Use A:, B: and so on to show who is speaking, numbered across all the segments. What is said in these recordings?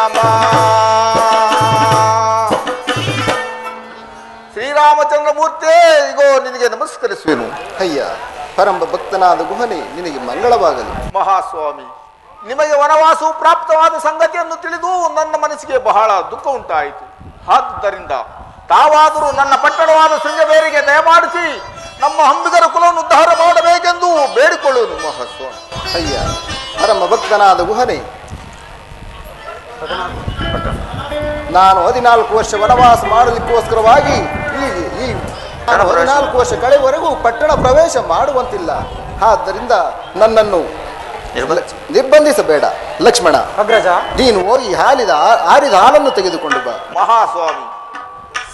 A: ರಾಮ. ಶ್ರೀರಾಮಚಂದ್ರಮೂರ್ತಿ, ಈಗೋ ನಿನಗೆ ನಮಸ್ಕರಿಸುವೆನು.
B: ಅಯ್ಯ, ಪರಂಬ ಭಕ್ತನಾದ ಗುಹನೆ ನಿನಗೆ ಮಂಗಳವಾಗಲಿ.
A: ಮಹಾಸ್ವಾಮಿ, ನಿಮಗೆ ವನವಾಸವು ಪ್ರಾಪ್ತವಾದ ಸಂಗತಿಯನ್ನು ತಿಳಿದು ನನ್ನ ಮನಸ್ಸಿಗೆ ಬಹಳ ದುಃಖ ಉಂಟಾಯಿತು. ಆದ್ದರಿಂದ ತಾವಾದರೂ ನನ್ನ ಪಟ್ಟಣವಾದ ಶೃಂಗಬೇರಿಗೆ ದಯಮಾಡಿಸಿ ನಮ್ಮ ಹಂಬಿಗರ ಕುಲವನ್ನು ಉದ್ಧಾರ ಮಾಡಬೇಕೆಂದು ಬೇಡಿಕೊಳ್ಳುವುದು ಮಹಾಸ್ವಾಮಿ.
B: ಅಯ್ಯ, ಪರಮ ಭಕ್ತನಾದ ಗುಹನೆ, ನಾನು 14 ವರ್ಷ ವನವಾಸ ಮಾಡಲಿಕ್ಕೋಸ್ಕರವಾಗಿ ಈ 14 ವರ್ಷ ಕಳೆವರೆಗೂ ಪಟ್ಟಣ ಪ್ರವೇಶ ಮಾಡುವಂತಿಲ್ಲ. ಆದ್ದರಿಂದ ನನ್ನನ್ನು ನಿರ್ಬಂಧಿಸಬೇಡ ಲಕ್ಷ್ಮಣ.
C: ಅಗ್ರಜ,
B: ನೀನು ಹೋಗಿ ಆರಿದ ಹಾಲನ್ನು ತೆಗೆದುಕೊಂಡು ಬಾ.
A: ಮಹಾಸ್ವಾಮಿ,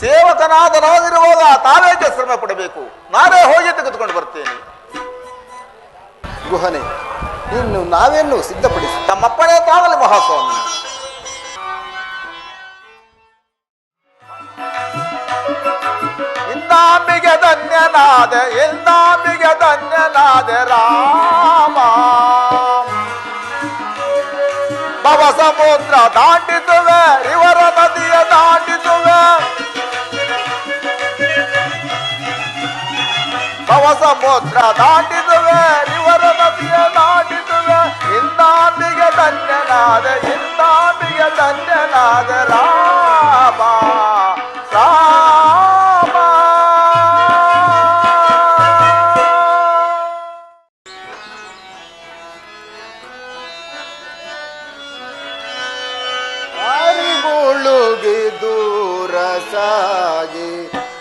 A: ಸೇವಕನಾದ ನಾವಿರುವಾಗ ತಾವೇಕೆ ಶ್ರಮ ಪಡಬೇಕು? ನಾನೇ ಹೋಗಿ ತೆಗೆದುಕೊಂಡು ಬರ್ತೇನೆ.
B: ಗುಹನೆ, ಇನ್ನು ನಾವೇನು ಸಿದ್ಧಪಡಿಸಿ.
A: ತಮ್ಮಪ್ಪಣೆ ತಾವಲಿ ಮಹಾಸ್ವಾಮಿ. ಇಂದಾಂಬಿಗೆ ಧನ್ಯನಾದೆ ರಾಮ. ಭವ ಸಮುದ್ರ ದಾಟಿಸುವೆ, ಇವರ ನದಿಯ ದಾಟಿಸುವೆ. ಭವ ಸಮುದ್ರ ದಾಟಿಸುವೆ, ಇವರ ನದಿಯ ದಾಟಿಸುವೆ. ಇಂದಾಂಬಿಗೆ ಧನ್ಯನಾದೆ ರಾಮ ರಾಮ.
B: ಮುಳುಗಿ ದೂರ ಸಾಗಿ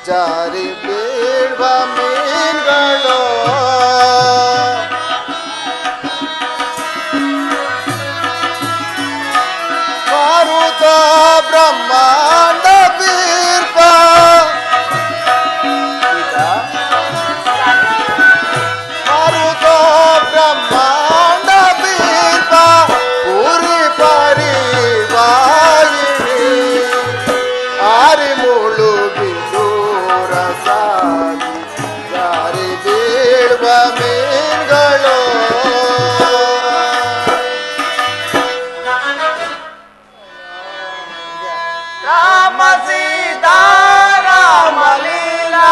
B: ಜಾರಿ ಬೀಳ್ವ ಮೀನ್ಗಳು ಮಾರುತ ಬ್ರಹ್ಮಾಂಡ ಬೀರ್ಪ ಮಾರುತ ಬ್ರಹ್ಮಾಂಡ ಬೀರ್ಪ ಪೂರಿ ಪರಿ ಆರಿ ಮುಳುಗಿ ದೂರ ಸಾಗಿ ಜಾರಿ ಬೀಳ್ವ ಮೀನ್ಗಳು.
A: ರಾಮ ಸೀತಾ ರಾಮ ಲೀಲಾ,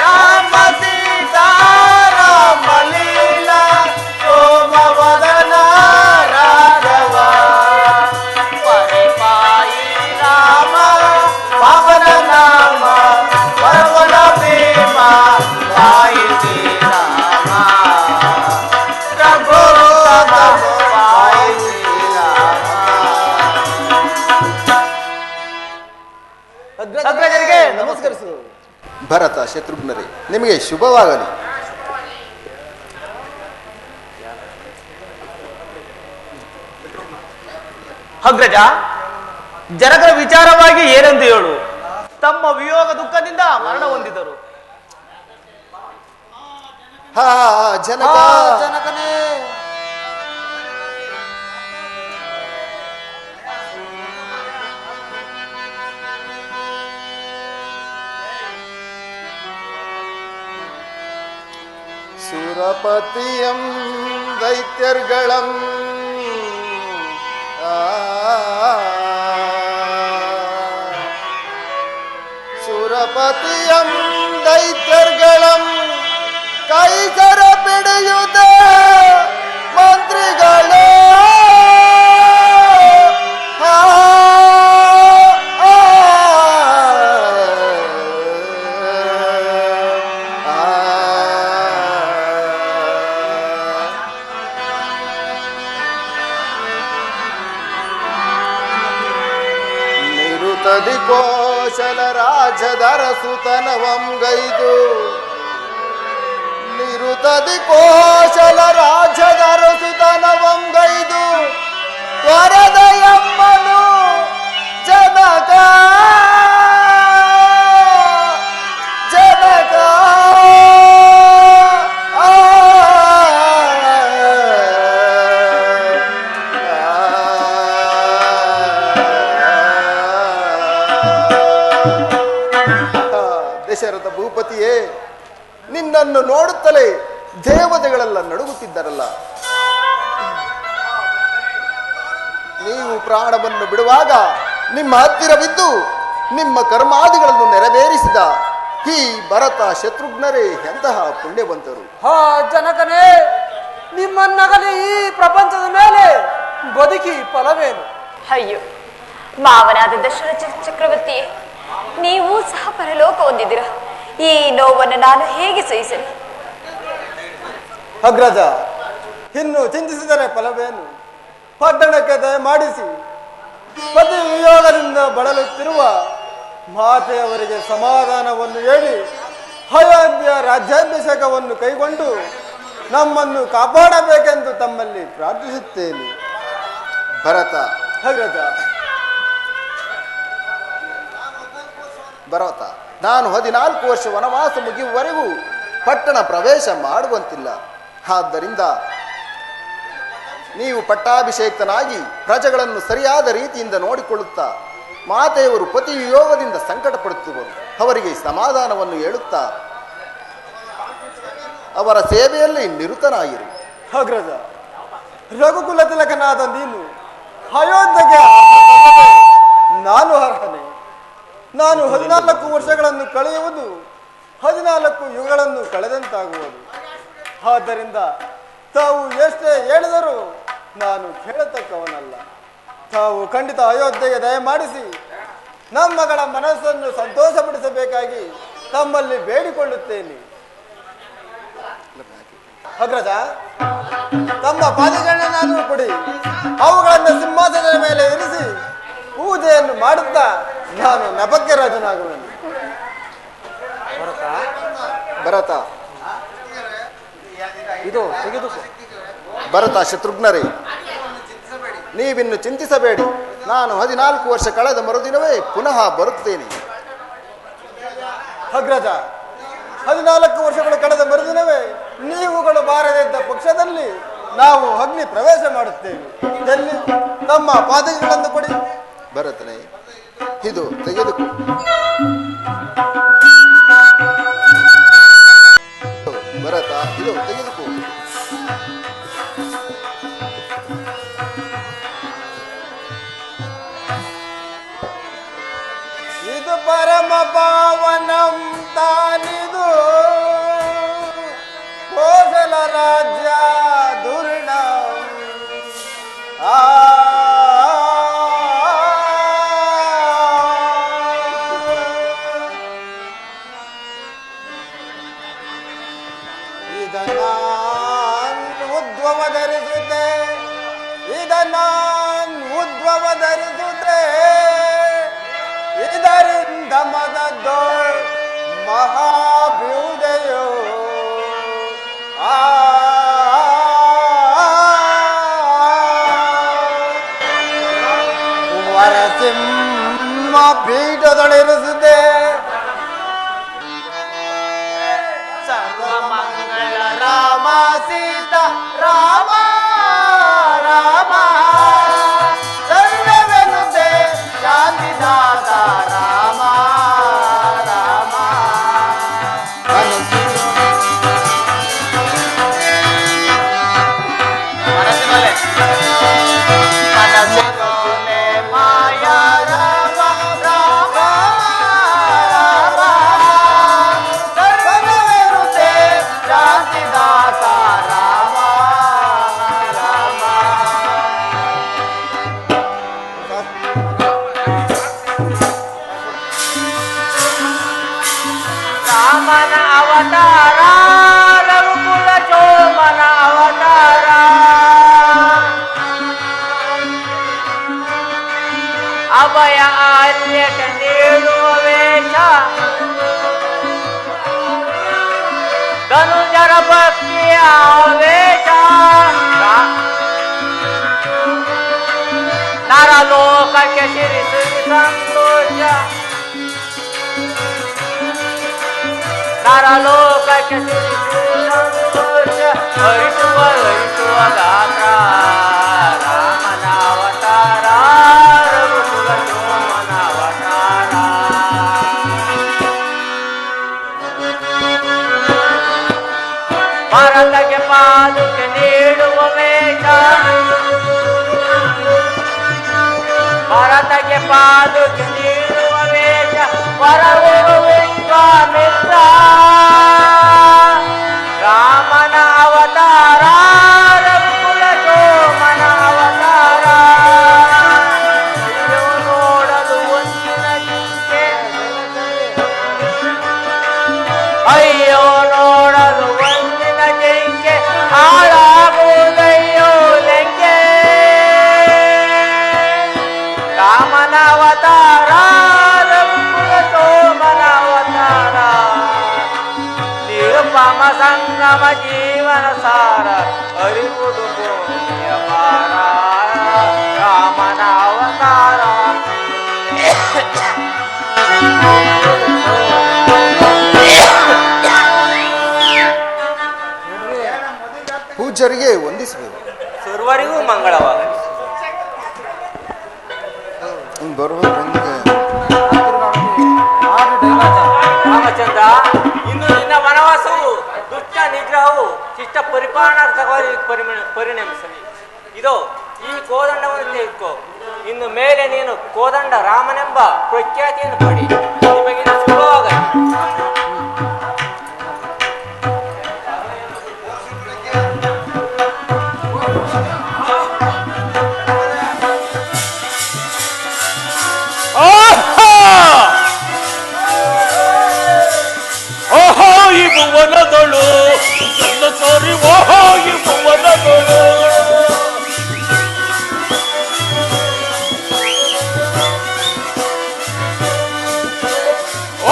A: ರಾಮ ಸೀತಾ ರಾಮ ಲೀಲಾ. ಸೋಮವದನ ರಾಘವ ಪರಿಪಾಯಿ ರಾಮ. ಪವನ ನಾಮ ಪವನ ಭೀಮ ಪಾಯಿ ರಾಮ. ರಘುರಾಮ ಪಾಯಿ ರಾಮ.
C: ಅಗ್ರಜರಿಗೆ ನಮಸ್ಕರಿಸುವುದು.
B: ಭರತ, ಶತ್ರುಘ್ನರೇ, ನಿಮಗೆ ಶುಭವಾಗಲಿ.
C: ಅಗ್ರಜ, ಜನಕರ ವಿಚಾರವಾಗಿ ಏನೆಂದು ಹೇಳು. ತಮ್ಮ ವಿಯೋಗ ದುಃಖದಿಂದ ಮರಣ ಹೊಂದಿದರು.
B: ಹಾ ಜನಕ,
C: ಜನಕನೇ,
B: സുരപതിയം ദൈത്യർഗളം സുരപതിയം ദൈത്യർഗളം കൈകര പിടിയുത മന്ത്രികളെ ಕೋಶಲ ರಾಜಧರ ಸುತನವಂ ಗೈದು ನಿರುತದಿ ಕೋಶಲ ರಾಜಧರ ಸುತನವಂ ಗೈದು ತ್ವರದಯಮ್ಮನು ಜನಕ ಜನಕ ದಶರಥ ಭೂಪತಿಯೇ, ನಿನ್ನನ್ನು ನೋಡುತ್ತಲೇ ದೇವತೆಗಳೆಲ್ಲ ನಡುಗುತ್ತಿದ್ದರಲ್ಲ. ಪ್ರಾಣವನ್ನು ಬಿಡುವಾಗ ನಿಮ್ಮ ಹತ್ತಿರವಿದ್ದು ನಿಮ್ಮ ಕರ್ಮಾದಿಗಳನ್ನು ನೆರವೇರಿಸಿದ ಈ ಭರತ ಶತ್ರುಘ್ನರೇ ಎಂತಹ ಪುಣ್ಯವಂತರು.
D: ಹಾ ಜನಕನೇ, ನಿಮ್ಮನ್ನಗಲಿ ಈ ಪ್ರಪಂಚದ ಮೇಲೆ ಬದುಕಿ ಫಲವೇನು?
E: ಅಯ್ಯೋ ಮಾವನಾದ ದಶರಥ ಚಕ್ರವರ್ತಿಯೇ, ನೀವು ಸಹ ಪರಲೋಕ ಹೊಂದಿದ್ದೀರ. ಈ ನೋವನ್ನು ನಾನು ಹೇಗೆ ಸಹಿಸಲಿ?
D: ಅಗ್ರಜ, ಇನ್ನು ಚಿಂತಿಸಿದರೆ ಫಲವೇನು? ಪಟ್ಟಣಕ್ಕೆ ದಯಮಾಡಿಸಿ ಪತಿ ವಿಯೋಗದಿಂದ ಬಳಲುತ್ತಿರುವ ಮಾತೆಯವರಿಗೆ ಸಮಾಧಾನವನ್ನು ಹೇಳಿ ಅಯೋಧ್ಯ ರಾಜ್ಯಾಭಿಷೇಕವನ್ನು ಕೈಗೊಂಡು ನಮ್ಮನ್ನು ಕಾಪಾಡಬೇಕೆಂದು ತಮ್ಮಲ್ಲಿ ಪ್ರಾರ್ಥಿಸುತ್ತೇನೆ.
B: ಭರತ
D: ಅಗ್ರಜ,
B: ಭರತ, ನಾನು 14 ವರ್ಷ ವನವಾಸ ಮುಗಿಯುವವರೆಗೂ ಪಟ್ಟಣ ಪ್ರವೇಶ ಮಾಡುವಂತಿಲ್ಲ. ಆದ್ದರಿಂದ ನೀವು ಪಟ್ಟಾಭಿಷೇಕ್ತನಾಗಿ ಪ್ರಜೆಗಳನ್ನು ಸರಿಯಾದ ರೀತಿಯಿಂದ ನೋಡಿಕೊಳ್ಳುತ್ತಾ ಮಾತೆಯವರು ಪತಿ ವಿಯೋಗದಿಂದ ಸಂಕಟ ಪಡುತ್ತಿರುವರು ಅವರಿಗೆ ಸಮಾಧಾನವನ್ನು ಹೇಳುತ್ತಾ ಅವರ ಸೇವೆಯಲ್ಲಿ ನಿರತನಾಗಿರು.
D: ಅಗ್ರಜ, ರಘುಕುಲ ತಿಲಕನಾದ ನೀನು ಅಯೋಧ್ಯೆಗೆ ನಾನು ಅರ್ಹನೆ. ನಾನು 14 ವರ್ಷಗಳನ್ನು ಕಳೆಯುವುದು 14 ಯುಗಗಳನ್ನು ಕಳೆದಂತಾಗುವುದು. ಆದ್ದರಿಂದ ತಾವು ಎಷ್ಟೇ ಹೇಳಿದರೂ ನಾನು ಕೇಳತಕ್ಕವನಲ್ಲ. ತಾವು ಖಂಡಿತ ಅಯೋಧ್ಯೆಗೆ ದಯಮಾಡಿಸಿ ನಮ್ಮಗಳ ಮನಸ್ಸನ್ನು ಸಂತೋಷಪಡಿಸಬೇಕಾಗಿ ತಮ್ಮಲ್ಲಿ ಬೇಡಿಕೊಳ್ಳುತ್ತೇನೆ. ಅಗ್ರಜ, ತಮ್ಮ ಪಾದಗಳನ್ನಾದರೂ ಕೊಡಿ. ಅವುಗಳನ್ನು ಸಿಂಹಾಸನದ ಮೇಲೆ ಇರಿಸಿ ಪೂಜೆಯನ್ನು ಮಾಡುತ್ತಾ ನಾನು ನೆಪಕ್ಕೆ ರಾಜನಾಗುವೆನು.
B: ಭರತ,
D: ಇದು ತೆಗೆದು
B: ಭರತ ಶತ್ರುಘ್ನರೇ, ನೀವಿನ್ನು ಚಿಂತಿಸಬೇಡಿ. ನಾನು 14 ವರ್ಷ ಕಳೆದ ಮರುದಿನವೇ ಪುನಃ ಬರುತ್ತೇನೆ.
D: ಅಗ್ರಜ, 14 ವರ್ಷಗಳು ಕಳೆದ ಮರುದಿನವೇ ನೀವುಗಳು ಬಾರದಿದ್ದ ಪಕ್ಷದಲ್ಲಿ ನಾವು ಅಗ್ನಿ ಪ್ರವೇಶ ಮಾಡುತ್ತೇವೆ. ಎಲ್ಲಿ ತಮ್ಮ ಪಾದಗಳನ್ನು ಕೊಡಿ.
B: ಭರತನೇ, ಇದು ತೆಗೆದುಕೋ. ಭರತ, ಇದು ತೆಗೆದುಕೋ.
D: ಇದು ಪರಮ ಪಾವನಂ ತಾನಿದು ಕೋಸಲ ರಾಜ್ಯ ದುರ್ಣ ಉದ್ಭವ ಧರಿಸುತ್ತೆ, ಉದ್ಭವ ಧರಿಸುತ್ತೆ. ಇದರಿಂದ ಮದದ್ದೋ ಮಹಾಭ್ಯುದಯೋ ವರಸಿಂಹ ಪೀಠದೊಳಿರಿಸಿದೆ. ಸರ್ವಮಂಗಳ ರಾಮ ಸೀತಾ ರಾಮ ರಾಮ ಸರ್ವವೆನುತೆ ಶಾಂತಿದಾತ ರಾಮ ರಾಮ. ಮನಸ್ಸಿನೊಲೆ ಮಾಯಾ ರಾಮ ರಾಮ ರಾಮ ಸರ್ವವೆನುತೆ ಶಾಂತಿದಾತ ರಾಮ ರಾಮ. ರಾಮನ ಅವತಾರ ರಘುಕುಲ ಚೋಮನ ಅವತಾರ. ಅಭಯ ಆಲ್ಯಕ ನೀಡುವ ವೇಷ ಧನುಜರ ಭಕ್ತಿಯ ಆವೇಶ. ನರಲೋಕಕ್ಕೆ ಸಿರಿಸುವಿ ಸಂತೋಷ, ನರಲೋಕಕ್ಕೆ ಸಿರಿಸುವಿ ಸಂತೋಷ. ಹರಿಸುವ ಹರಿಸುವ ಗಾತ್ರ ರಾಮನ ಅವತಾರ ರಘುಕುಲ ಚೋಮನ ಅವತಾರ. ಭರತಕ್ಕೆ ಪಾದುಕೆ ನೀಡುವ ವೇಷ
C: ಪಾದುಕೆ ನೀಡುವ ವೇಷ ವರವು ವಿಶ್ವಾಮಿತ್ರ ರಾಮನ ಅವತಾರ ರಘುಕುಲ ಸೋಮನ ಅವತಾರ ಅಯ್ಯೋ ನೋಡಲು ಒಂದಿನ ಜಿಂಕೆ ಅಯ್ಯೋ ನೋಡಲು ಒಂದಿನ ಜಿಂಕೆ ಹಾಳಾಗುವುದಯ್ಯೋ ಲೆಂಕೆ ರಾಮನ ಅವತಾರ ರಘುಕುಲ ಸೋಮನ ಅವತಾರ ನಿರುಪಮ ಸಂಗಮ ಜೀವನ ಸಾರ ಅರಿವುದು ಭೂಮಿಯ ಭಾರ ರಾಮನ ಅವತಾರ
B: ಪೂಜ್ಯರಿಗೆ ವಂದಿಸಬೇಕು.
C: ಸರ್ವರಿಗೂ ಮಂಗಳವಾಗಲಿ. ರಾಮಚಂದ್ರ, ಇನ್ನು ನಿನ್ನ ವನವಾಸವು ದುಷ್ಟ ನಿಗ್ರಹವು ಶಿಷ್ಟ ಪರಿಪಾಲನಾರ್ಥಕವಾಗಿ ಪರಿಣಮಿಸಲಿ. ಇದೋ ಈ ಕೋದಂಡವನ್ನು ತೆಗೆದುಕೋ. ಇನ್ನು ಮೇಲೆ ನೀನು ಕೋದಂಡ ರಾಮನೆಂಬ ಪ್ರಖ್ಯಾತಿಯನ್ನು ಪಡಿ. ನಿಮಗೆ ಶುಭವಾಗಲಿ.
F: ಓಹೋ ಈ ಭುವನದಳು ನನ್ನ ಸಾರಿ ಓಹೋ ಈ ಭುವನದಳು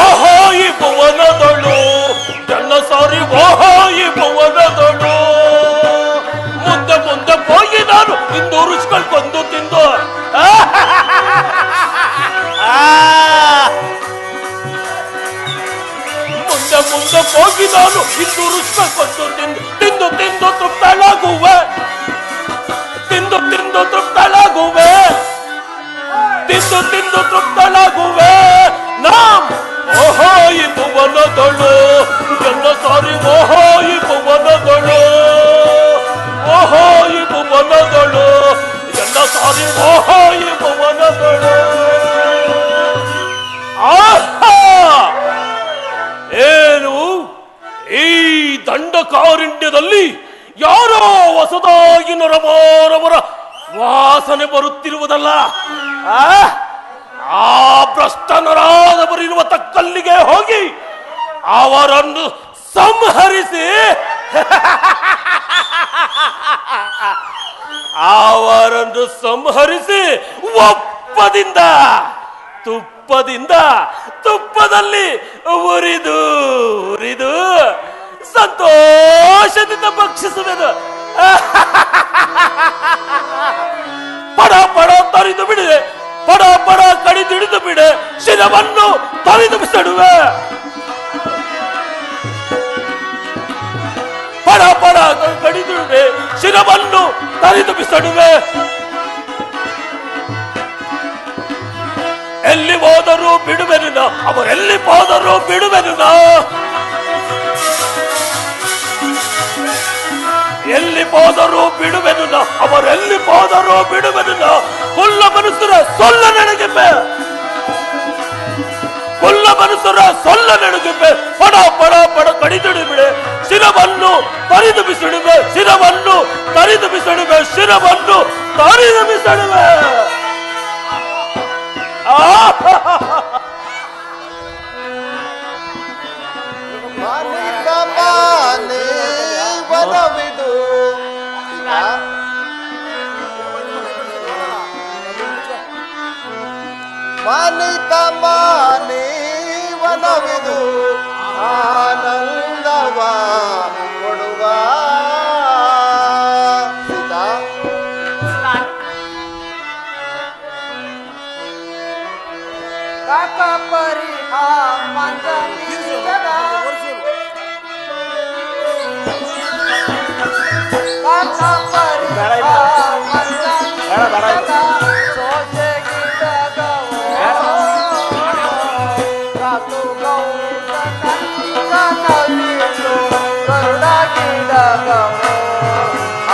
F: ಓಹೋ ಈ ಭುವನದಳು ನನ್ನ ಸಾರಿ ಓಹೋ ಈ ಭುವನದಳು ಮುಂದೆ ಮುಂದೆ ಹೋಗಿ ನಾನು ಇಂದು ರುಚಿಗಳು ಕೊಂದು ತಿಂದು ಮುಂದೆ ಮುಂದೆ ಹೋಗಿ ನಾನು ಇಂದು ರುಚಿಕೊಂಡು ತಿಂದು ತಿಂದು ತೃಪ್ತಳಾಗುವೆ ತಿಂದು ತಿಂದು ತೃಪ್ತಳಾಗುವೆ ತಿಂದು ತಿಂದು ತೃಪ್ತಳಾಗುವೆ ನಾಮ್ ಓಹೋ ಈ ಭುವನದಳು ಎಲ್ಲ ಸಾರಿ ಓಹೋ ಈ ಭುವನದಳು ಓಹೋ ಈ ಭುವನದಳು ಎಲ್ಲ ಸಾರಿ ಓಹೋ ಈ ಭುವನದಳು ಆಹಾ ಏನು ಈ ದಂಡಕಾರಣ್ಯದಲ್ಲಿ ಯಾರೋ ಹೊಸದಾಗಿ ನರಮಾರವರ ವಾಸನೆ ಬರುತ್ತಿರುವುದಲ್ಲ. ಆ ಭ್ರಷ್ಟ ನರಾದವರಿರುವ ತಕ್ಕಲ್ಲಿಗೆ ಹೋಗಿ ಅವರನ್ನು ಸಂಹರಿಸಿ ಅವರನ್ನು ಸಂಹರಿಸಿ ಒಪ್ಪದಿಂದ ತುಪ್ಪದಲ್ಲಿ ಉರಿದು ಸಂತೋಷದಿಂದ ಭಕ್ಷಿಸುವೆನು. ಪಡ ಪಡ ತರಿದು ಬಿಡಿದೆ, ಪಡ ಪಡ ಕಡಿದಿಡಿದು ಬಿಡೆ, ಶಿರವನ್ನು ತರಿದು ಬಿಸಿಡುವೆ. ಪಡ ಪಡ ಕಡಿದಿಡುವೆ, ಶಿರವನ್ನು ತರಿದು ಬಿಸಿಡುವೆ. ಎಲ್ಲಿ ಹೋದರೂ ಬಿಡುವೆನು, ಅವರೆಲ್ಲಿ ಹೋದರೂ ಬಿಡುವೆನು. ಎಲ್ಲಿ ಹೋದರೂ ಬಿಡುವೆನು, ಅವರೆಲ್ಲಿ ಹೋದರೂ ಬಿಡುವೆನು. ಕೊಲ್ಲ ಮನುಷ್ಯರ ಸೊಲ್ಲ ನೆನಗಿಪ್ಪೆ, ಕೊಲ್ಲ ಮನುಷ್ಯರ ಸೊಲ್ಲ ನೆನಗಿಪ್ಪೆ. ಪಡ ಪಡ ಪಡ ಕಡಿದಿಡು ಬಿಡೆ, ಶಿರವನ್ನು ತರಿದು ಬಿಸಿಡುವೆ, ಶಿರವನ್ನು ತರಿದು ಬಿಸಿಡುವೆ, ಶಿರವನ್ನು ತರಿದು ಬಿಸಿಡುವೆ.
B: ವನವಿದು ಮಾನಿಕ ಮಾನಿ ವನವಿದು ಆನಂದವ ಕೊಡುವ ಸೀತಾ.
C: ಕಾಕ ಪರಿಹ ಮಂಜನಿ ಜಗ ಕಾಕ ಪರಿಹ ಮಂಜನಿ ಜಗ ಸೋಚೆ ಗಿಡಗವೋ ರಾತು ಗೌಡ ಕನವಿಲು ಗರುಡ ಗಿಡಗವೋ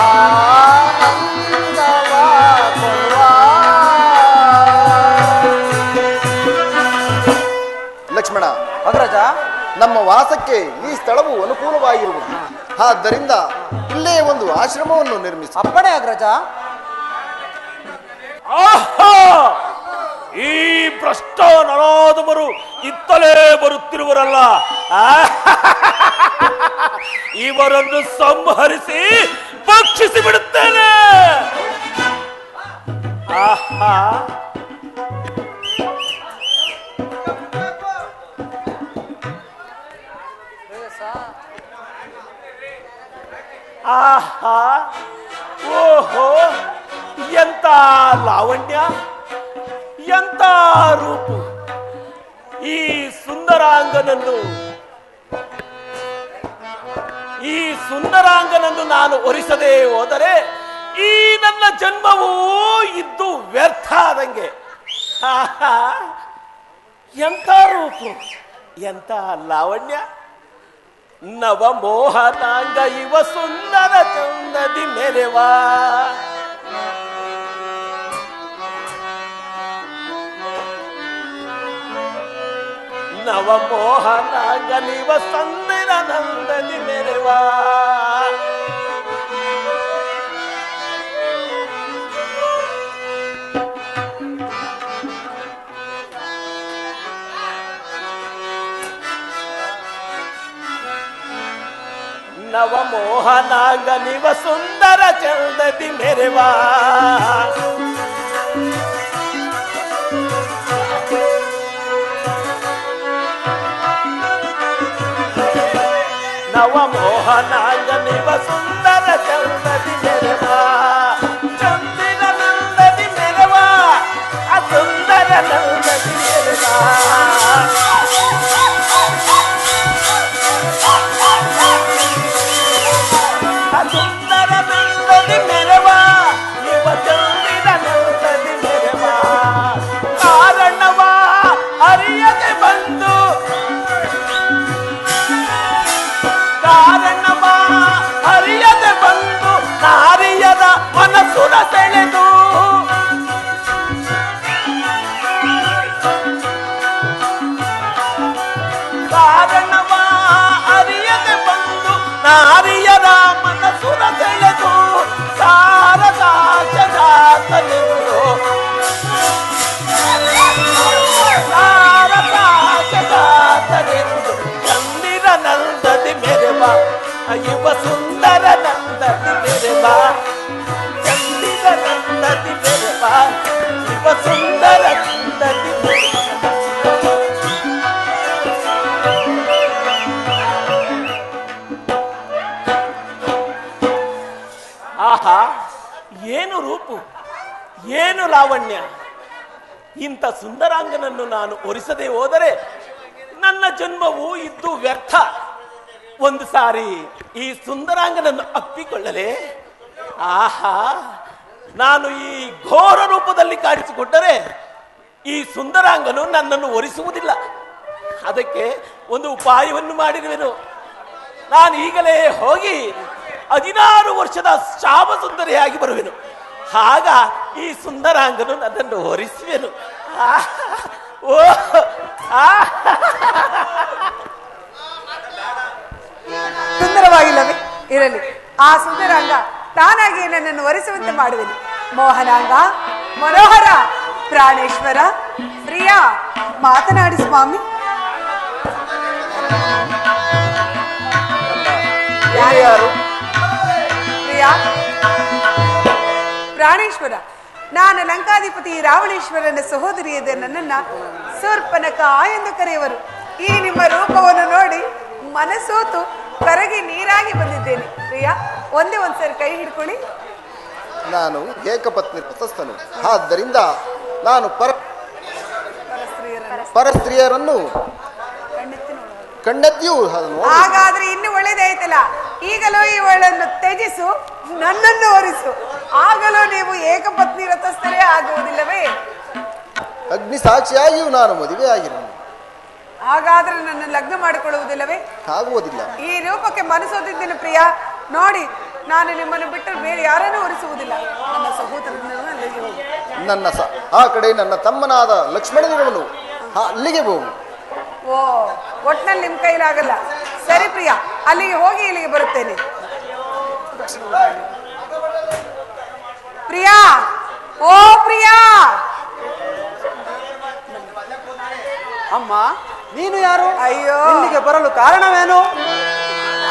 C: ಆನಂದವ ಕೊಡುವ
B: ವಾಸಕ್ಕೆ ಈ ಸ್ಥಳವು ಅನುಕೂಲವಾಗಿರುವುದು. ಆದ್ದರಿಂದ ಇಲ್ಲೇ ಒಂದು ಆಶ್ರಮವನ್ನು ನಿರ್ಮಿಸಿ.
C: ಅಪ್ಪಣೆ ಅಗ್ರಜ.
F: ಆಹಾ, ಈ ಭ್ರಷ್ಟ ನರಾಧಮರು ಇತ್ತಲೇ ಬರುತ್ತಿರುವರಲ್ಲ. ಇವರನ್ನು ಸಂಹರಿಸಿ ಭಕ್ಷಿಸಿ ಬಿಡುತ್ತೇನೆ. ಆಹಾ, ಆಹಾ, ಓಹೋ, ಎಂತ ಲಾವಣ್ಯ, ಎಂತ ರೂಪು. ಈ ಸುಂದರಾಂಗನನ್ನು ನಾನು ಒರಿಸದೆ ಹೋದರೆ ಈ ನನ್ನ ಜನ್ಮವೂ ಇದ್ದು ವ್ಯರ್ಥ ಆದಂಗೆ. ಆಹಾ, ಎಂತ ರೂಪು, ಎಂತ ಲಾವಣ್ಯ. ನವಮೋಹನಾಂಗ ಇವ ಸುಂದರ ಚಂದದಿ ಮೆರೆವಾ. ನವಮೋಹನಾಂಗ ಇವ ಸುಂದರ ನಂದದಿ ಮೆರೆವಾ. ನವಮೋಹನಾಂಗ ನಿವ ಸುಂದರ ಚಂದದಿ ಮೆರೆವಾ. ನವಮೋಹನಾಂಗ ನಿವ ಸುಂದರ ಚಂದದಿ ಮೆರೆವಾ. ಚಂದಿರ ನಂದದಿ ಮೆರೆವಾ, ಆ ಸುಂದರ ನಂದದಿ ಮೆರೆವಾ. ಸುಂದರ ನಂದದಿ ಮೆರೆವಾ, ಇವ ಚಂದಿರ ನಂದದಿ ಮೆರೆವಾ. ಕಾರಣವ ಅರಿಯದೆ ಬಂದು, ಕಾರಣವ ಅರಿಯದೆ ಬಂದು ನಾರಿಯದ ಮನಸ್ಸುರ ಸೆಳೆದು. ಕಾರಣವ ಅರಿಯದೆ ಬಂದು ನಾರಿಯದ ಮನಸ್ಸುರ ಸೆಳೆದು ಸಾರದಾಚದಾತನೆಂದು. ಸಾರದಾಚದಾತನೆಂದು ಚಂದಿರ ನಂದದಿ ಮೆರೆವಾ, ಇವ ಸುಂದರ ನಂದದಿ ಮೆರೆವಾ. ಚಂದಿರ ನಂದದಿ ಮೆರೆವಾ, ಇವ ಸುಂದರ ನಂದದಿ ಮೆರೆವಾ. ಆಹಾ, ಏನು ರೂಪು, ಏನು ಲಾವಣ್ಯ. ಇಂಥ ಸುಂದರಾಂಗನನ್ನು ನಾನು ಒರಿಸದೆ ಹೋದರೆ ನನ್ನ ಜನ್ಮವು ಇದ್ದು ವ್ಯರ್ಥ. ಒಂದು ಸಾರಿ ಈ ಸುಂದರಾಂಗನನ್ನು ಅಪ್ಪಿಕೊಳ್ಳಲೇ. ಆಹಾ, ನಾನು ಈ ಘೋರ ರೂಪದಲ್ಲಿ ಕಾಣಿಸಿಕೊಟ್ಟರೆ ಈ ಸುಂದರಾಂಗನು ನನ್ನನ್ನು ಒರಿಸುವುದಿಲ್ಲ. ಅದಕ್ಕೆ ಒಂದು ಉಪಾಯವನ್ನು ಮಾಡಿರುವೆನು. ನಾನು ಈಗಲೇ ಹೋಗಿ 16 ವರ್ಷದ ಶಾಪ ಸುಂದರಿಯಾಗಿ ಬರುವೆನು. ಆಗ ಈ ಸುಂದರಾಂಗನು ನನ್ನನ್ನು ಹೊರಿಸುವೆನು. ಓ,
G: ಸುಂದರವಾಗಿಲ್ಲವೇ? ಇರಲಿ, ಆ ಸುಂದರಾಂಗ ತಾನಾಗಿ ನನ್ನನ್ನು ವರಿಸುವಂತೆ ಮಾಡುವೆನು. ಮೋಹನಾಂಗ, ಮನೋಹರ, ಪ್ರಾಣೇಶ್ವರ, ಪ್ರಿಯ, ಮಾತನಾಡಿ ಸ್ವಾಮಿ.
B: ಯಾರು?
G: ಪ್ರಿಯ, ಪ್ರಾಣೇಶ್ವರ, ನಾನು ಲಂಕಾಧಿಪತಿ ರಾವಣೇಶ್ವರನ ಸಹೋದರಿಯದ ನನ್ನನ್ನ ಶೂರ್ಪನಖ ಎಂದು ಕರೆಯುವರು. ಈ ನಿಮ್ಮ ರೂಪವನ್ನು ನೋಡಿ ಮನಸೋತು ಕರಗಿ ನೀರಾಗಿ ಬಂದಿದ್ದೇನೆ. ಪ್ರಿಯ, ಒಂದೇ ಒಂದ್ಸರಿ ಕೈ ಹಿಡ್ಕೊಳ್ಳಿ.
B: ನಾನು ಏಕಪತ್ನಿ ಪ್ರಶಸ್ತನು. ಆದ್ದರಿಂದ ನಾನು ಪರಸ್ತ್ರೀಯರನ್ನು ಕಣ್ಣೆತ್ತಿಯೂ
G: ಹಾಗಾದ್ರೆ ಇನ್ನು ಒಳ್ಳೇದಾಯ್ತಲ್ಲ. ಈಗಲೂ ಇವಳನ್ನು ತ್ಯಜಿಸು, ನನ್ನನ್ನು ಹೊರಿಸು. ಆಗಲೂ ನೀವು ಏಕಪತ್ನಿ ರಥಸ್ಥರೇ ಆಗುವುದಿಲ್ಲವೇ?
B: ಅಗ್ನಿ ಸಾಕ್ಷಿಯಾಗಿಯೂ ನಾನು ಮದುವೆ ಆಗಿರುವುದು.
G: ಹಾಗಾದ್ರೆ ನನ್ನ ಲಗ್ನ ಮಾಡಿಕೊಳ್ಳುವುದಿಲ್ಲವೇ?
B: ಆಗುವುದಿಲ್ಲ.
G: ಈ ರೂಪಕ್ಕೆ ಮನಸ್ಸೋದಿದ್ದೇನೆ ಪ್ರಿಯ. ನೋಡಿ, ನಾನು ನಿಮ್ಮನ್ನು ಬಿಟ್ಟು ಬೇರೆ ಯಾರನ್ನೂ ಹೊರಿಸುವುದಿಲ್ಲ. ನನ್ನ ಸಹೋದರನನ್ನು ಅಲ್ಲಿಗೆ ಹೋಗು.
B: ಆ ಕಡೆ ನನ್ನ ತಮ್ಮನಾದ ಲಕ್ಷ್ಮಣನವನು ಅಲ್ಲಿಗೆ ಹೋಗು.
G: ಓ, ಒಟ್ನಲ್ಲಿ ನಿಮ್ ಕೈಲಾಗಲ್ಲ. ಸರಿ ಪ್ರಿಯಾ, ಅಲ್ಲಿಗೆ ಹೋಗಿ ಇಲ್ಲಿಗೆ ಬರುತ್ತೇನೆ. ಪ್ರಿಯಾ, ಓ ಪ್ರಿಯಾ.
C: ಅಮ್ಮ, ನೀನು ಯಾರು?
G: ಅಯ್ಯೋ,
C: ಇಲ್ಲಿಗೆ ಬರಲು ಕಾರಣವೇನು?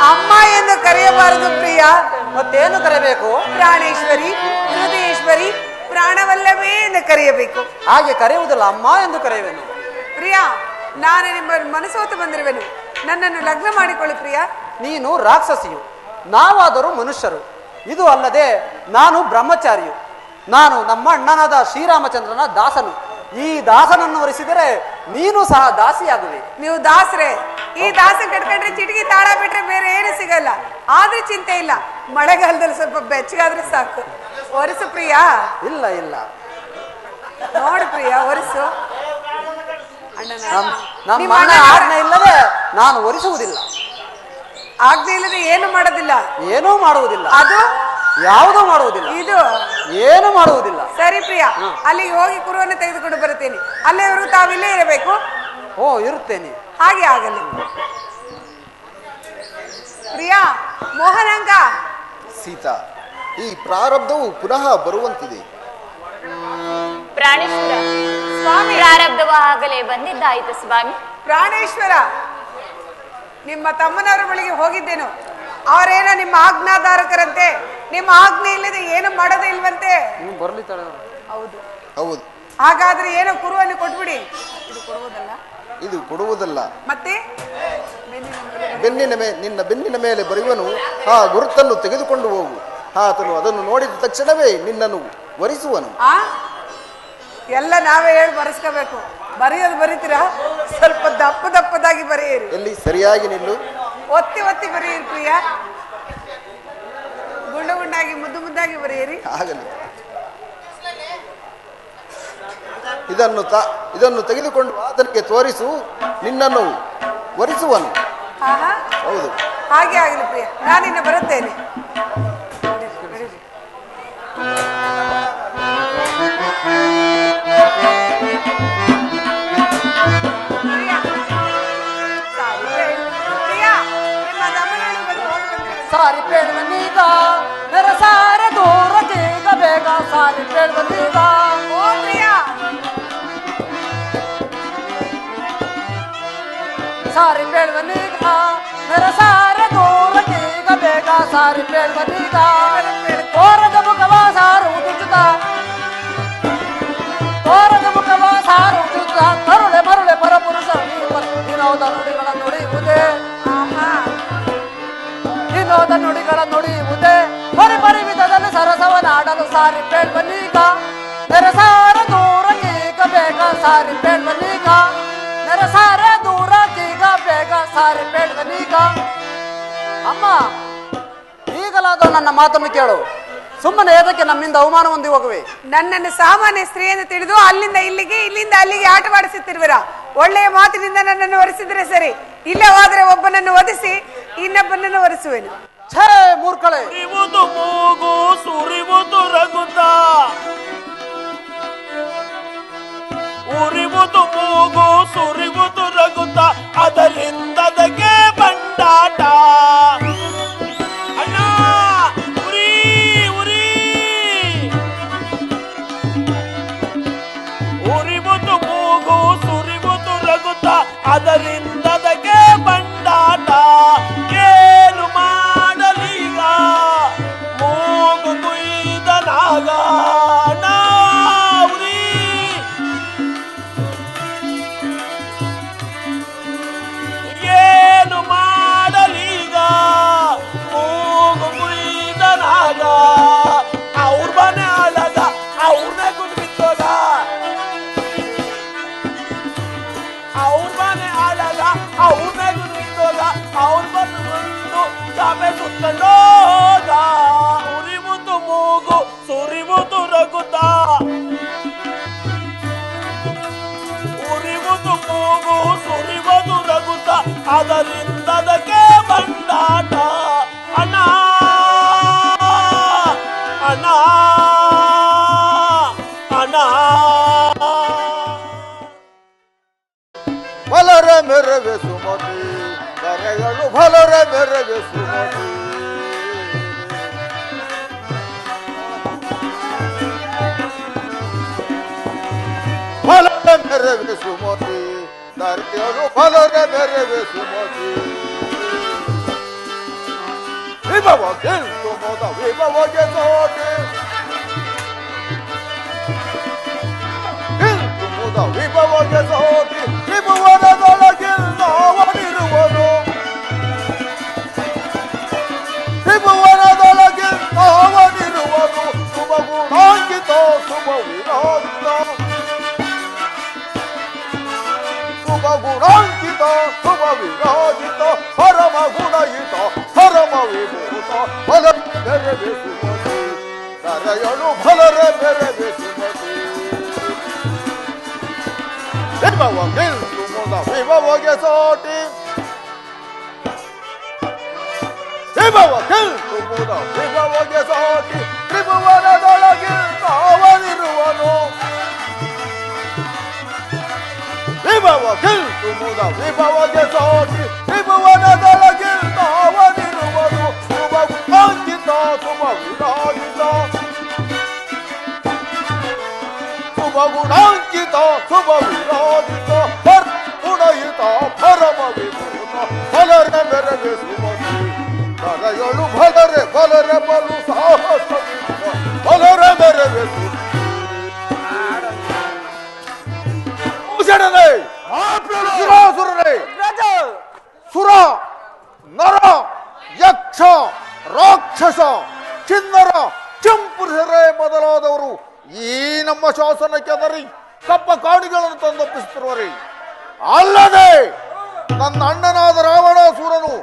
G: ಅಮ್ಮ ಎಂದು ಕರೆಯಬಾರದು ಪ್ರಿಯಾ.
C: ಮತ್ತೇನು ಕರೆಯಬೇಕು?
G: ಪ್ರಾಣೇಶ್ವರಿ, ಹೃದಯೇಶ್ವರಿ, ಪ್ರಾಣವಲ್ಲವೇ ಎಂದು ಕರೆಯಬೇಕು.
C: ಹಾಗೆ ಕರೆಯುವುದಿಲ್ಲ, ಅಮ್ಮ ಎಂದು ಕರೆಯುವೆನು.
G: ಪ್ರಿಯಾ, ನಾನು ನಿಮ್ಮ ಮನಸ್ಸೋತು ಬಂದಿರುವೆನು. ನನ್ನನ್ನು ಲಗ್ನ ಮಾಡಿಕೊಳ್ಳಿ ಪ್ರಿಯಾ.
C: ನೀನು ರಾಕ್ಷಸಿಯು, ನಾವಾದರೂ ಮನುಷ್ಯರು. ಇದು ಅಲ್ಲದೆ ನಾನು ಬ್ರಹ್ಮಚಾರಿಯು. ನಾನು ನಮ್ಮ ಅಣ್ಣನಾದ ಶ್ರೀರಾಮಚಂದ್ರನ ದಾಸನು. ಈ ದಾಸನನ್ನು ವರಿಸಿದರೆ ನೀನು ಸಹ ದಾಸಿಯಾಗುವೆ.
G: ನೀವು ದಾಸರೇ. ಈ ದಾಸ ಕಟ್ಕೊಂಡ್ರೆ ಚಿಟಿಕಿ ತಾಳ ಬಿಟ್ರೆ ಬೇರೆ ಏನು ಸಿಗಲ್ಲ. ಆದ್ರೆ ಚಿಂತೆ ಇಲ್ಲ, ಮಳೆಗಾಲದಲ್ಲಿ ಸ್ವಲ್ಪ ಬೆಚ್ಚಗಾದ್ರೆ ಸಾಕು. ಒರೆಸು ಪ್ರಿಯಾ.
C: ಇಲ್ಲ ಇಲ್ಲ,
G: ನೋಡು ಪ್ರಿಯಾ, ಒರೆಸು.
C: ನಮ್ಮ ಅಣ್ಣ ಆಜ್ಞೆ ಇಲ್ಲದೆ ನಾನು ಒರಿಸುವುದಿಲ್ಲ.
G: ಆಜ್ಞೆ ಇಲ್ಲದೆ ಏನು ಮಾಡೋದಿಲ್ಲ.
C: ಏನೂ ಮಾಡುವುದಿಲ್ಲ.
G: ಅದು
C: ಯಾವುದೂ ಮಾಡುವುದಿಲ್ಲ.
G: ಇದು
C: ಏನು ಮಾಡುವುದಿಲ್ಲ.
G: ಸರಿ ಪ್ರಿಯಾ, ಅಲ್ಲಿಗೆ ಹೋಗಿ ಕುರುವನ್ನು ತೆಗೆದುಕೊಂಡು ಬರುತ್ತೇನೆ. ಅಲ್ಲಿವರೆಗೂ ತಾವಿಲ್ಲೇ ಇರಬೇಕು.
C: ಓ, ಇರುತ್ತೇನೆ.
G: ಹಾಗೆ ಆಗಲಿ. ಪ್ರಿಯಾ, ಮೋಹನಾಂಗ.
B: ಸೀತಾ, ಈ ಪ್ರಾರಬ್ಧವು ಪುನಃ ಬರುವಂತಿದೆ.
E: ಪ್ರಾಣೇಶ್ವರ,
G: ಸ್ವಾಮಿ.
E: ಪ್ರಾರಬ್ಧವ ಆಗಲೇ ಬಂದಿದ್ದಾಯಿತು ಸ್ವಾಮಿ.
G: ಪ್ರಾಣೇಶ್ವರ, ನಿಮ್ಮ ತಮ್ಮನವರ ಬಳಿಗೆ ಹೋಗಿದ್ದೇನು. ಅವರೇನೋ ನಿಮ್ಮ ಆಜ್ಞಾಧಾರಕರಂತೆ. ನಿಮ್ಮ ಆಜ್ಞೆ ಇಲ್ಲದೆ ಏನು ಮಾಡೋದೇ ಇಲ್ವಂತೆ.
C: ಬರ್ಲಿತ್ತಾಳೆ.
G: ಹೌದು
B: ಹೌದು,
G: ಹಾಗಾದ್ರೆ ಏನೋ ಕುರುವನ್ನು ಕೊಟ್ಬಿಡಿ. ಇದು ಕೊಡುವುದಲ್ಲ.
B: ಇದು ಕೊಡುವುದಲ್ಲ.
G: ಮತ್ತೆ
B: ನಿನ್ನ ಬೆನ್ನಿನ ಮೇಲೆ ಬರೆಯುವನು ಆ ಗುರುತನ್ನು ತೆಗೆದುಕೊಂಡು ಹೋಗು. ಆತನು ಅದನ್ನು ನೋಡಿದ ತಕ್ಷಣವೇ ನಿನ್ನನ್ನು ವರಿಸುವನು.
G: ಎಲ್ಲ ನಾವೇ ಹೇಳಿ ಬರೆಸ್ಕೋಬೇಕು. ಬರೆಯೋದು ಬರೀತೀರಾ? ಸ್ವಲ್ಪ ದಪ್ಪದಾಗಿ ಬರೆಯಿರಿ.
B: ಎಲ್ಲಿ ಸರಿಯಾಗಿ ನಿಲ್ಲು.
G: ಒತ್ತಿ ಒತ್ತಿ ಬರೆಯಿರಿ ಪ್ರಿಯಾ. ಗುಂಡಾಗಿ ಮುದ್ದಾಗಿ ಬರೆಯಿರಿ.
B: ಆಗಲಿ. ಇದನ್ನು ತೆಗೆದುಕೊಂಡು ಆತನಿಗೆ ತೋರಿಸು, ನಿನ್ನನ್ನು ವರಿಸುವನು. ಹೌದು,
G: ಹಾಗೆ ಆಗಲಿ ಪ್ರಿಯಾ, ನಾನಿನ್ನ ಬರುತ್ತೇನೆ.
C: ಸಾರಿ ಬೇಡವನ್ನೀಗ ನೆರಸಾರ ದೂರ ಬೇಗ ಬೇಗ. ಸಾರಿ ಬೇಡವನ್ನೀಗ.
G: ಓ ಪ್ರಿಯಾ,
C: ಸಾರಿ ಬೇಡವನ್ನೀಗ ನೆರಸಾರ ದೂರ ಬೇಗ ಬೇಗ. ಸಾರಿ ಬೇಡವನ್ನೀಗ. ತೋರದ ಮುಖವ ಸಾರುವುದುಚಿತ, ತೋರದ ಮುಖವ ಸಾರುವುದುಚಿತ. ತರುಳೆ ಮರುಳೆ ಪರಪುರುಷ ವಿನೋದ ನುಡಿಗಳ ನುಡಿಯುವುದೇ, ವಿನೋದ ನುಡಿಗಳ ನುಡಿಯುವುದೇ. ಪರಿ ವಿಧದಲ್ಲಿ ಸರಸವನಾಡಲು ಸಾರಿ ಬೇಡ್ಬನ್ನೀಗ. ನೆರಸಾರ ದೂರ ಕೀಗ ಬೇಗ. ಸಾರಿ ಬೇಡ್ಬನ್ನೀಗ. ನೆರಸಾರ ದೂರ ಕೀಗ ಬೇಗ. ಸಾರಿ ಬೇಡ್ಬನ್ನೀಗ. ಅಮ್ಮ, ಈಗಲಾದರೂ ನನ್ನ ಮಾತನ್ನು ಕೇಳು. ಸುಮ್ಮನೆ ಏದಕ್ಕೆ ನಮ್ಮಿಂದ ಅವಮಾನ ಹೊಂದಿ ಹೋಗುವೆ?
G: ನನ್ನನ್ನು ಸಾಮಾನ್ಯ ಸ್ತ್ರೀ ಎಂದು ತಿಳಿದು ಅಲ್ಲಿಂದ ಇಲ್ಲಿಗೆ ಇಲ್ಲಿಂದ ಅಲ್ಲಿಗೆ ಆಟವಾಡಿಸುತ್ತಿರುವಿರ. ಒಳ್ಳೆಯ ಮಾತಿನಿಂದ ನನ್ನನ್ನು ಒರೆಸಿದ್ರೆ ಸರಿ. ಇಲ್ಲವಾದರೆ ಒಬ್ಬನನ್ನು ಒದಿಸಿ ಇನ್ನೊಬ್ಬನನ್ನು ಒರೆಸುವೆನು.
C: ಛೇ ಮೂರ್ಖಳೆ.
F: ಸುರಿವುದು ಮೂಗು ಸುರಿವುದು ರಗುತ, ಉರಿವುದು ಮೂಗು ಸುರಿವುದು ರಗುತ. ಅದರಿಂದದಕ್ಕೆ ಬಂಡಾಟ. ಅಣ್ಣ ಉರಿ ಉರಿ, ಉರಿವುದು ಮೂಗು ಸುರಿವುದು ರಗುತ. ಅದರಿಂದದಕ್ಕೆ ಬಂಡಾಟ. ಏನು ಮಾಡಲೀಗ ಮೂಗು ಕುಯ್ದನಾಗ. ಉರಿ ಏನು ಮಾಡಲೀಗ ಮೂಗು ಕುಯ್ದನಾಗ. ಅವ್ರ ಮನೆ ಅಳಗ ಅವ್ರನ್ನೇ ಗುಂಡು ಬಿತ್ತೋಗ. ಅವ್ರ ಮನೆ ಅಳಗ ಅವ್ರನ್ನೇ ಗುಂಡು ಬಿತ್ತೋಗ. ಅವ್ರ ಬಂದು ಸಭೆ ಸುತ್ತಲೋಗ. ಉರಿವುದು ಮೂಗು ಸುರಿವುದು ರಗುತ, ಉರಿವುದು ಮೂಗು ಸುರಿವುದು ರಗುತ. ಅದರಿಂದದಕ್ಕೆ ಬಂಡಾಟ. ಅಣ್ಣ ಅಣ್ಣ ಅಣ್ಣ.
B: ಮಲರ ಮೆರ ಭಲರೆ ಮೆರಗೆ ಸುಮತಿ ಭಲರೆ ಮೆರಗೆ ಸುಮತಿ ದಾರಿಯರು ಭಲರೆ ಮೆರಗೆ ಸುಮತಿ ವಿಭವ ಗೆಲ್ತು ಮೋದ ವಿಭವಗೆ ಸೋಟಿ ಗೆಲ್ತು ಮೋದ ವಿಭವಗೆ ಸೋಟಿ ತ್ರಿಭುವನದೊಳಗೆ ನಾವನಿರುವನು ತ್ರಿಭುವನದೊಳಗೆ ನಾವನಿರುವನು ಶುಭ ಗುಣಾಂಕಿತ ಶುಭ ವಿರಾಜಿತ ಶುಭ ಗುಣಾಂಕಿತ ಶುಭ ವಿರಾಜಿತ ಪರಮ ಗುಣಯುತ ಪರಮ ವಿಭೂತ ಫಲ ಬೆರವೆ ಸುಮತಿ ಕರೆಯಲು ಫಲರೆ ಬೆರವೆ ಸುಮತಿ ವಿಭವ ಗೆಲ್ತು ಮುದ ವಿಭವಗೆ ಸೋಟಿ ವಿಭವ ಗೆಲ್ತು ಮುದ ವಿಭವಗೆ ಸೋಟಿ ತ್ರಿಭುವನದೊಳಗೆ ನಾವನಿರುವನು ವಿಭವ ಗೆಲ್ತು ಮುದ ವಿಭವಗೆ ಸೋಟಿ ತ್ರಿಭುವನದೊಳಗೆ ನಾವನಿರುವನು ಶುಭ ಗುಣಾಂಕಿತ ಶುಭ ವಿರಾಜಿತ ಶುಭ ಗುಣಾಂಕಿತ ಶುಭ ವಿರಾಜಿತ ಗುಣಯುತ ಪರಮ ವಿಭೂತ ಫಲರೆ ಮೆರವೆ ಸುಮತಿ ಕರೆಯಳು ಭಲರೆ ಬಲರೆ ಬಲು ಸಾಹಸ ಫಲರೆ ಮೆರವೆ ಸುರೇ ಸುರ ನರ ಯಕ್ಷ ರಾಕ್ಷಸ ಕಿನ್ನರ ಚಂಪುರುಷರೇ ಮೊದಲಾದವರು ಈ ನಮ್ಮ ಶಾಸನಕ್ಕೆ ಅದರಿ ಕಪ್ಪ ಕಾಡಿಗಳನ್ನು ತಂದೊಪ್ಪಿಸುತ್ತಿರುವರೆ ಅಲ್ಲದೆ ನನ್ನ ಅಣ್ಣನಾದ ರಾವಣಾಸುರನು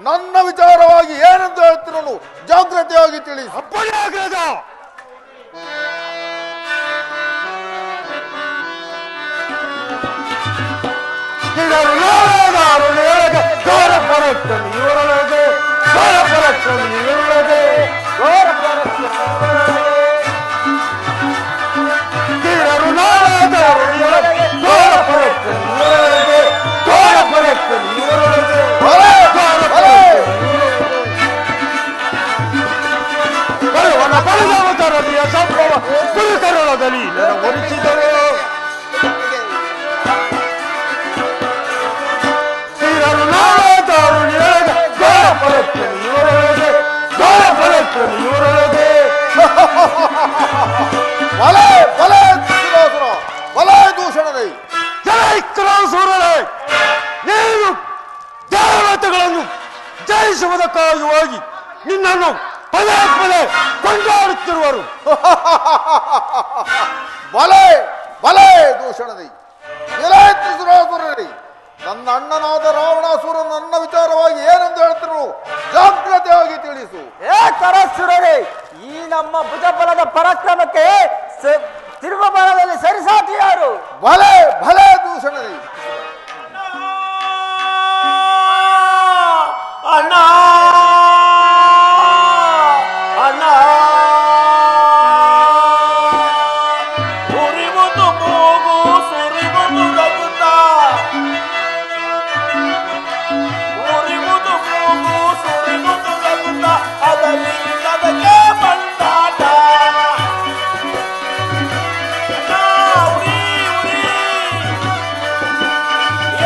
B: ನನ್ನ ವಿಚಾರವಾಗಿ ಏನೆಂದು ಹೇಳ್ತಿರನು ಜಾಗ್ರತೆಯಾಗಿ ತಿಳಿಸಿ.
F: ಸಂಭವ ಗುರುಕರಳದಲ್ಲಿ ಒಲಿಸಿದರು ನೀನು ದೇವತೆಗಳನ್ನು ಜಯಿಸುವುದಕ್ಕಾಗಿ ಹೋಗಿ ನಿನ್ನನ್ನು ಪದೇ ಪದೇ ಕೊಂಡಾಡುತ್ತಿರುವರು.
B: ಬಲೆ ಬಲೆ ದೂಷಣದಿ ಎಲಾಯಿಸುರೇ ನನ್ನ ಅಣ್ಣನಾದ ರಾವಣಾಸುರ ನನ್ನ ವಿಚಾರವಾಗಿ ಏನೆಂದು ಹೇಳ್ತಿರು ಜಾಗ್ರತೆಯಾಗಿ ತಿಳಿಸು.
C: ಕರಸುರರೇ, ಈ ನಮ್ಮ ಭುಜಬಲದ ಪರಾಕ್ರಮಕ್ಕೆ ತಿರುಗುಬಲದಲ್ಲಿ ಸರಿಸಾಟಿ ಯಾರು?
B: ಬಲೆ ಬಲೆ ದೂಷಣದಿ
F: ಅಣ್ಣ ಅಣ್ಣ ಉರಿವುದು ಮೂಗು ಸುರಿವುದು ರಗುತ್ತ ಉರಿವುದು ಮೂಗು ಸುರಿವುದು ರಗುತ್ತ ಅದರಲ್ಲಿ ಅದಕ್ಕೆ ಬಂದಾಟ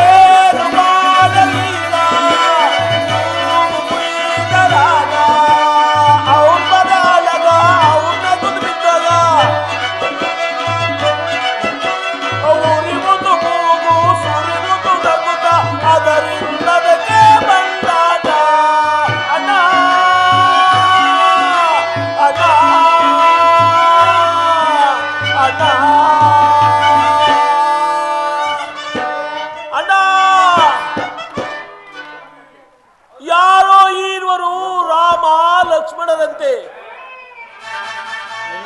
F: ಏನು ಮಾಡಲಿಲ್ಲ ಯಾರೋ ಈರ್ವರು ರಾಮ ಲಕ್ಷ್ಮಣರಂತೆ.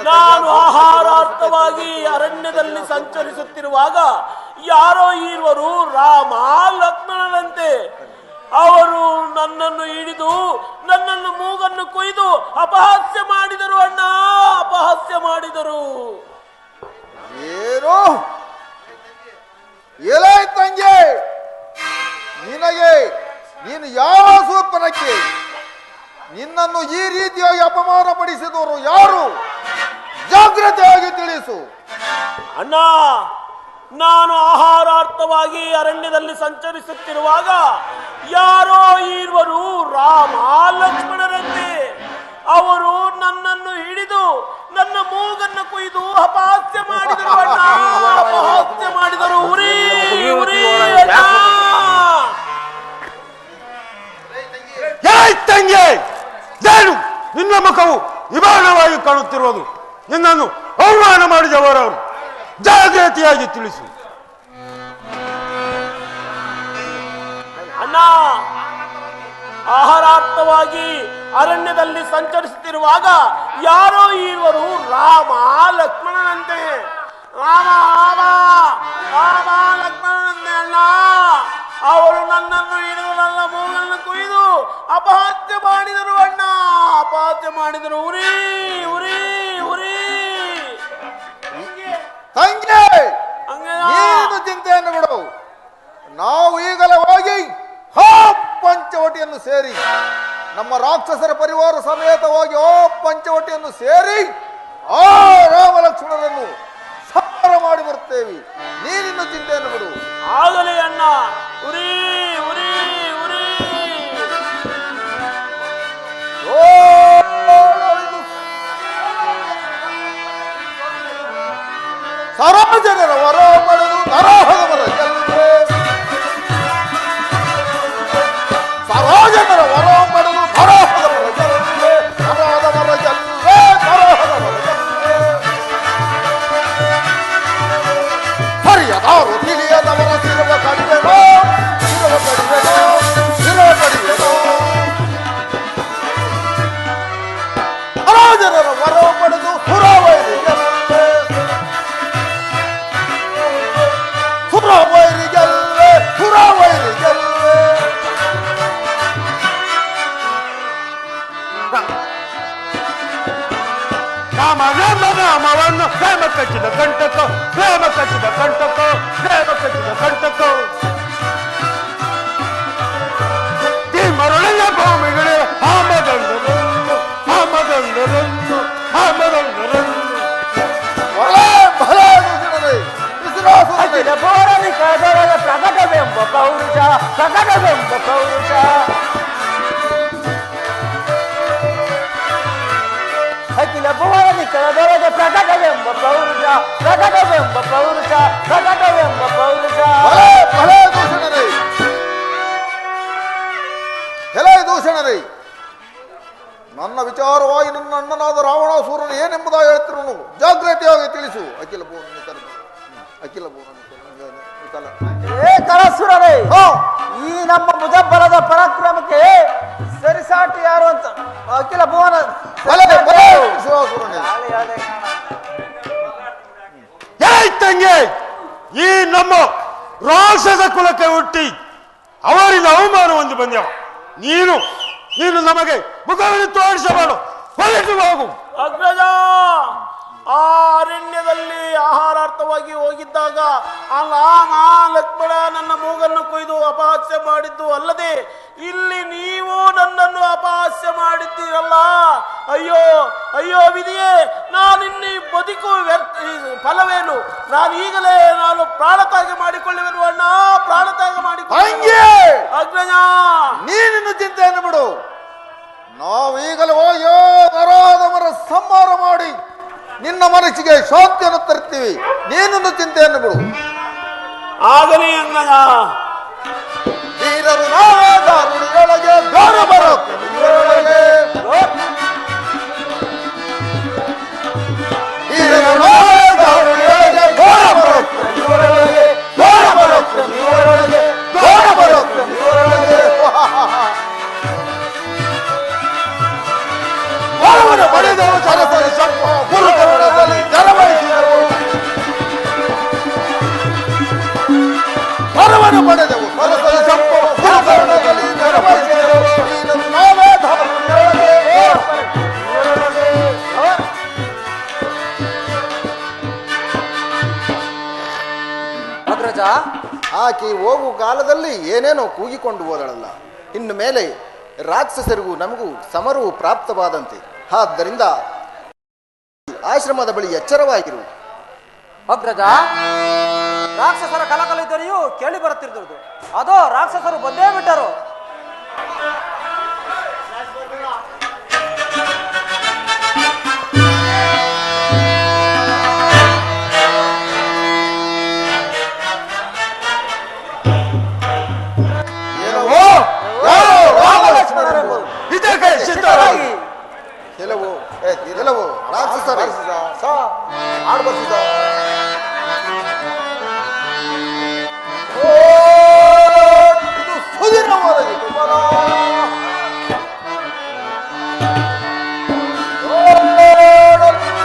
F: ನಾನು ಆಹಾರಾರ್ಥವಾಗಿ ಅರಣ್ಯದಲ್ಲಿ ಸಂಚರಿಸುತ್ತಿರುವಾಗ ಯಾರೋ ಈರ್ವರು ರಾಮ ಲಕ್ಷ್ಮಣರಂತೆ. ಅವರು ನನ್ನನ್ನು ಹಿಡಿದು ನನ್ನನ್ನು ಮೂಗನ್ನು ಕೊಯ್ದು ಅಪಹಾಸ್ಯ ಮಾಡಿದರು ಅಣ್ಣ, ಅಪಹಾಸ್ಯ ಮಾಡಿದರು.
B: ಏನು ಎಲೆ ತಂಗೆ ನಿನಗೆ ನೀನು ಯಾವ ನಿನ್ನನ್ನು ಈ ರೀತಿಯಾಗಿ ಅಪಮಾನ ಪಡಿಸಿದವರು ಯಾರು? ಜಾಗ್ರತೆಯಾಗಿ ತಿಳಿಸು.
F: ಅಣ್ಣ, ನಾನು ಆಹಾರಾರ್ಥವಾಗಿ ಅರಣ್ಯದಲ್ಲಿ ಸಂಚರಿಸುತ್ತಿರುವಾಗ ಯಾರೋ ಇರುವರು ರಾಮ ಲಕ್ಷ್ಮಣರಂತೆ. ಅವರು ನನ್ನನ್ನು ಹಿಡಿದು ನನ್ನ ಮೂಗನ್ನು ಕೊಯ್ದು ಅಪಹಾಸ್ಯ ಮಾಡಿದರು ಅಣ್ಣ, ಅಪಹಾಸ್ಯ ಮಾಡಿದರು. ಉರಿ ಉರಿ ಅಣ್ಣ.
H: ತಂಗೆ, ಏನು ನಿನ್ನ ಮುಖವು ವಿಮಾನವಾಗಿ ಕಾಣುತ್ತಿರುವುದು? ನಿನ್ನನ್ನು ಅವಮಾನ ಮಾಡಿದವರವರು, ಜಾಗ್ರತೆಯಾಗಿ ತಿಳಿಸು.
F: ಅಣ್ಣ, ಆಹಾರಾರ್ಥವಾಗಿ ಅರಣ್ಯದಲ್ಲಿ ಸಂಚರಿಸುತ್ತಿರುವಾಗ ಯಾರೋ ಇರುವರು ರಾಮ ಲಕ್ಷ್ಮಣನಂತೆ. ರಾಮ ರಾಮ ರಾಮ ಲಕ್ಷ್ಮಣನಂತೆ ಅಣ್ಣ. ಅವರು ನನ್ನನ್ನು ಹಿಡಿದು ನನ್ನ ಮೂಗನ್ನು ಕೊಯ್ದು ಅಪಹತ್ಯೆ ಮಾಡಿದರು ಅಣ್ಣ, ಅಪಹತ್ಯೆ ಮಾಡಿದರು. ಉರಿ ಉರಿ ಉರಿ.
B: ತಂಗಿ, ನೀನು ಚಿಂತೆಯನ್ನು ಬಿಡು. ನಾವು ಈಗಲೇ ಹೋಗಿ ಪಂಚವಟಿಯನ್ನು ಸೇರಿ ನಮ್ಮ ರಾಕ್ಷಸರ ಪರಿವಾರ ಸಮೇತವಾಗಿ ಪಂಚವಟಿಯನ್ನು ಸೇರಿ ಆ ರಾಮ ಲಕ್ಷ್ಮಣರನ್ನು ಸಂಹಾರ ಮಾಡಿ ಬರ್ತೇವೆ. ನೀನಿನ್ನು ಚಿಂತೆಯನ್ನು ಬಿಡು.
F: ಆಗಲಿ ಅಣ್ಣ. ಉರಿ ಉರಿ ಉರಿ.
B: ಸರೋಜನರ ವರ ಪಡೆದು ನರಹದವರ ಗೆಲ್ಲುವೆ. ಸರೋಜನರ ವರ ಪಡೆದು ನರಹದವರ ಗೆಲ್ಲುವೆ. ನರಹದವರ ಗೆಲ್ಲುವೆ. ನರಹದವರ ಗೆಲ್ಲುವೆ. ಸರಿಯದಾರು ತಿಳಿಯದವರ ಸಿರುವ ಕಡಿಮೆನೋ, ಸಿರುವ ಕಡಿಮೆನೋ, ಸಿರುವ ಕಡಿಮೆನೋ. ಸರೋಜನರ ವರ ಪಡೆದು ಸುರವೈರಿ ಗೆಲ್ಲುವೆ. ಸುರವೈರಿ ಗೆಲ್ಲುವೆ. ಸುರವೈರಿ ಗೆಲ್ಲುವೆ.
H: ರಾಮ ರಾಮ ರಾಮವನ್ನು ಪ್ರೇಮ ಕಚ್ಚಿದ ಕಂಟಕ, ಪ್ರೇಮ ಕಚ್ಚಿದ ಕಂಟಕ, ಪ್ರೇಮ ಕಚ್ಚಿದ ಕಂಟಕ. ಈ ಮರಳಿನ ಭೂಮಿಗಳೇ ಆಮದಂಡರನ್ನು, ಆಮದಂಡರನ್ನು, ಆಮದಂಡರನ್ನು.
C: ಅಖಿಲ ಪೌರಾಣಿಕದೊಳಗ ಪ್ರಕಟವೆಂಬ ಪೌರುಷ, ಪ್ರಕಟವೆಂಬ ಪೌರುಷ. ಅಖಿಲ ಪೌರಾಣಿಕದೊಳಗ ಪ್ರಕಟವೆಂಬ ಪೌರುಷ, ಪ್ರಕಟವೆಂಬ ಪೌರುಷ, ಪ್ರಕಟವೆಂಬ ಪೌರುಷ.
B: ದೂಷಣರೇ, ನನ್ನ ವಿಚಾರವಾಗಿ ನನ್ನ ಅಣ್ಣನಾದ ರಾವಣಾಸುರನು ಏನೆಂಬುದಾಗಿ ಹೇಳ್ತಿರೋನು ಜಾಗ್ರತೆಯಾಗಿ ತಿಳಿಸು. ಅಖಿಲ ಅಖಿಲ
C: ಕರಸುರರೇ, ಈ ನಮ್ಮ ಭುಜಬಲದ ಪರಾಕ್ರಮಕ್ಕೆ ಸರಿಸಾಟಿ ಯಾರು ಅಂತ ಅಖಿಲ ಭುವನ
H: ತಂಗೆ, ಈ ನಮ್ಮ ರಾಕ್ಷಸ ಕುಲಕ್ಕೆ ಹುಟ್ಟಿ ಅವರಿಂದ ಅವಮಾನ ಹೊಂದಿ ಬಂದೆವು. ನೀನು ನಮಗೆ ಮುಖವನ್ನು ತೋರಿಸಬಾರದು. ಹೊರಟು ಹೋಗು.
F: ಅಗ್ರಜ, ಆ ಅರಣ್ಯದಲ್ಲಿ ಆಹಾರಾರ್ಥವಾಗಿ ಹೋಗಿದ್ದಾಗ ಆ ರಾಮ ಲಕ್ಷ್ಮಣ ನನ್ನ ಮೂಗನ್ನು ಕೊಯ್ದು ಅಪಹಾಸ್ಯ ಮಾಡಿದ್ದು ಅಲ್ಲದೆ ಇಲ್ಲಿ ನೀವು ನನ್ನನ್ನು ಅಪಹಾಸ್ಯ ಮಾಡಿದ್ದೀರಲ್ಲ. ಅಯ್ಯೋ ಅಯ್ಯೋ ವಿಧಿಯೇ, ನಾನಿನ್ನು ಬದುಕು ಫಲವೇನು? ಈಗಲೇ ನಾನು ಪ್ರಾಣತ್ಯಾಗ ಮಾಡಿಕೊಳ್ಳುವೆನು ಅಣ್ಣ, ಪ್ರಾಣತ್ಯಾಗ ಮಾಡಿಕೊಳ್ಳ. ಅಗ್ರಜ,
B: ನೀನಿನ್ನು ಚಿಂತೆಯನ್ನು ಬಿಡು. ನಾವೀಗಲೇ ಹೋಗಿ ನರಾದವರ ಸಂಹಾರ ಮಾಡಿ ನಿನ್ನ ಮನಸ್ಸಿಗೆ ಶಾಂತಿಯನ್ನು ತರ್ತೀವಿ. ನೀನನ್ನು ಚಿಂತೆಯನ್ನು ಬಿಡು.
F: ಆಗಲಿ ಅಂಗನ.
B: ವೀರರು ನಾವೇ ದಾರುಣಿಯೊಳಗೆ ಗಾರ ಬರೋಕೆ ವೀರರು ನಾವೇ ದಾರುಣಿಯೊಳಗೆ ಗಾರ ಬರೋಕೆ ಗಾರ ಬರೋಕೆ ಗಾರ ಬರೋಕೆ ಪಡೆದವು ಸರಸರಿ ಸಂಪ ಗುರುಕರಣದಲ್ಲಿ ಜರವಳಿಸಿದರು. ವರವನ್ನು ಪಡೆದವು ಸರಸರಿ ಸಂಪ ಗುರುಕರಣದಲ್ಲಿ ಜರವಳಿಸಿದರು. ನಾವೇ
C: ಅಗ್ರಜ,
B: ಆಕೆ ಹೋಗುವ ಕಾಲದಲ್ಲಿ ಏನೇನೋ ಕೂಗಿಕೊಂಡು ಹೋದಳಲ್ಲ. ಇನ್ನು ಮೇಲೆ ರಾಕ್ಷಸರಿಗೂ ನಮಗೂ ಸಮರವು ಪ್ರಾಪ್ತವಾದಂತೆ. ಆದ್ದರಿಂದ ಆಶ್ರಮದ ಬಳಿ ಎಚ್ಚರವಾಗಿರು.
C: ಅಗ್ರಜ, ರಾಕ್ಷಸರ ಕಲಕಲಿ ಧ್ವನಿಯು ಕೇಳಿ ಬರುತ್ತಿರುವುದು. ಅದೋ ರಾಕ್ಷಸರು ಬಂದೇ ಬಿಟ್ಟರು.
H: ಇದಕ್ಕೆ ಸಿದ್ಧರಾಗಿ
B: ಕೆಲವು ರಾಕ್ಷಸರೇ
A: ಆಡ್ಬರ್ಸಿದ ಇದು ಸುದಿನವಾದ ಕುಮಾರ.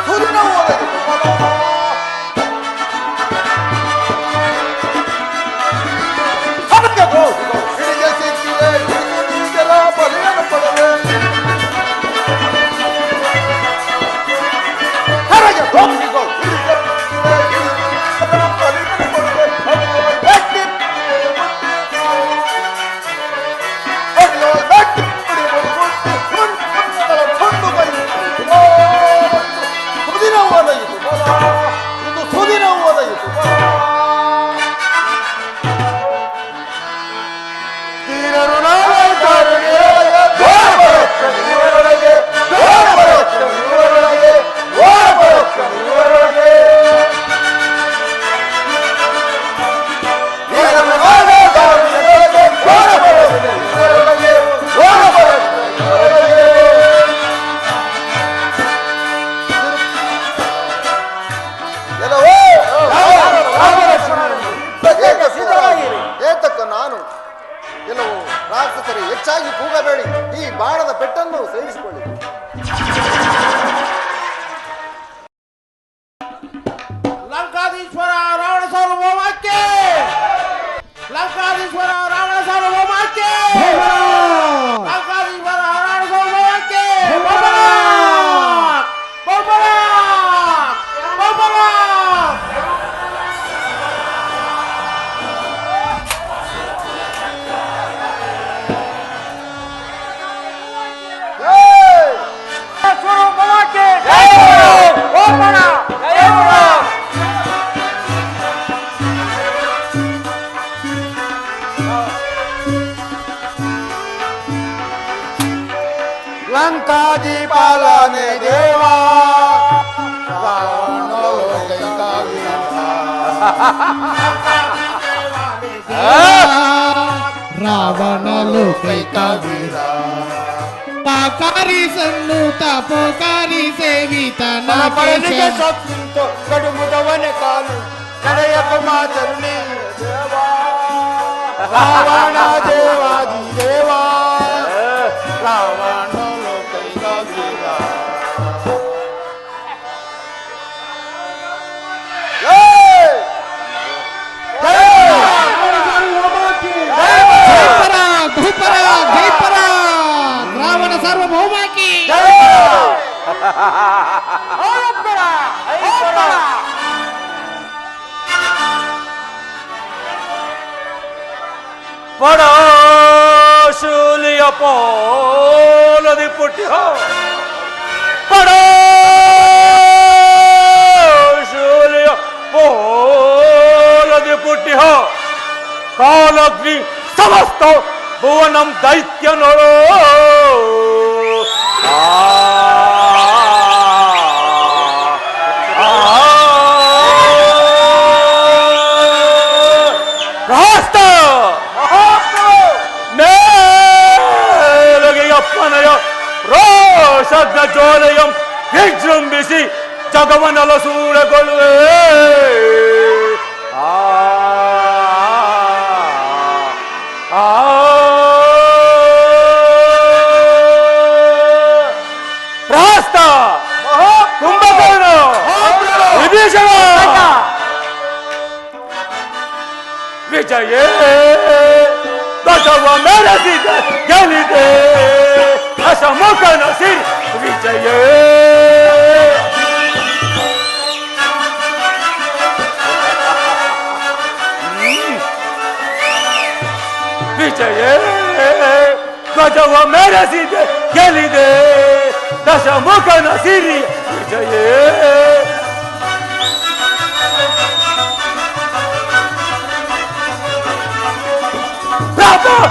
A: ಸುದಿನವಾದ ಕುಮಾರ. ಸಮಕ್ಕೆ ಹೋಗು. ಹಿಡಿಗೆ ಸಿಕ್ಕಿದೆ, ಹಿಡಿದೆಲ್ಲ ಬಲಿಯನ್ನು ಪಡೆದೆ. ಹೊರಗೆ ಹೋಗಿಗೋ. ಹಿಡಿಗೆ ಸಿಕ್ಕಿದೆ, ಹಿಡಿದೆಲ್ಲ ಬಲಿಯನ್ನು ಪಡೆದೆ. ಗಟ್ಟಿ ಹೊಡೆಯೋ, ಗಟ್ಟಿ ಹೊಡೆಯೋ, ಕೊಂಡು ಬೈ. ಸುದಿನವಾದ ಇದು ಬಲ. ಇದು ಸುದಿನವಾದ ಇದು ಬಲ.
H: ತೀರರು ನಾಳೆ
B: ಏತಕ್ಕ ನಾನು ಕೆಲವು ರಾಕ್ಷಸರೇ ಹೆಚ್ಚಾಗಿ ಕೂಗಬೇಡಿ. ಈ ಬಾಣದ ಪೆಟ್ಟನ್ನು ಸೇರಿಸಿಕೊಳ್ಳಿ.
H: ಲಂಕಾಧೀಶ್ವರ ರಾವಣ ಸಾರ್ವಭೌಮಕ್ಕೆ, ಲಂಕಾಧೀಶ್ವರ ರಾವಣ ಸಾರ್ವಭೌಮಕ್ಕೆ, ಲಂಕಾಧೀಶ್ವರ ರಾವಣ ಸಾರ್ವಭೌಮಕ್ಕೆ. ಲಂಕಾದಿ ಪಾಲನೆ ದೇವಾ
I: ರಾವಣಲು ಕೈಕವೀರ ಪಾಕಾರಿ ಸನ್ನುತ ಪೋಕಾರಿ ಸೇವಿತ
H: ಪರನಿಗೆ ಸತ್ತು ಕಡುಮುದವನ ಕಾಲು ಕರೆಯಪ್ಪ ಮಾತರುಣಿ ರಾವಣ ದೇವಾದಿ ದೇವಾ ರಾವಣಲು ಕೈಕವೀರ.
I: ಭೂಪರ ಗೈಪರ ರಾವಣ ಸಾರ್ವಭೌಮಕ್ಕೆ.
F: ಪಡಶೂಲಿಯ ಪೋಲದಿ ಪುಟ್ಟ್ಯ ಪಡಶೂಲಿಯ ಪೋಲದಿ ಪುಟ್ಟ್ಯ ಕಾಲಗ್ನಿ ಸಮಸ್ತ ಭುವನಂ ದೈತ್ಯನೊಳು ರಾಸ್ತ ಮೇಲಗೆಯಪ್ಪನಯ ರೋಷಜ್ಞ ಜ್ವಾಲೆಯಂ ವಿಜೃಂಭಿಸಿ ಜಗವನಲ ಸೂರಗೊಳ್ಳುವೆ. ರಾಸ್ತ ಕುಂಭಕರ್ಣ ವಿಭೀಷಣ ವಿಜಯೇ ಗಜವ ಮೆರೆಸಿದೆ ಗೆಲಿದೆ ಅಶಮುಖನ ಸಿರಿ ವಿಜಯೇ. ವಿಜಯೇ ಗಜವ ಮೆರೆಸಿದೆ ಗೆಲ್ಲಿದೆ ದಶಮುಖನ ಸಿರಿ ವಿಜಯೇ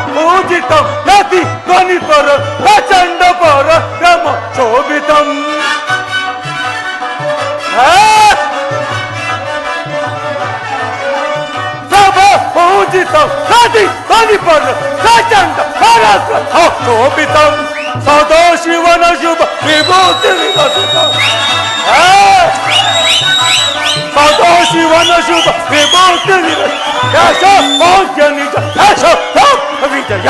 F: पूजितं नति ध्वनिपर प्रचंड पर क्रम शोभितं पूजितं नति ध्वनिपर प्रचंड पर शोभितं सदा शिवन शुभ विभूति विकसितं सदा शिवन शुभ विभूति यश भाग्य निज यश विजय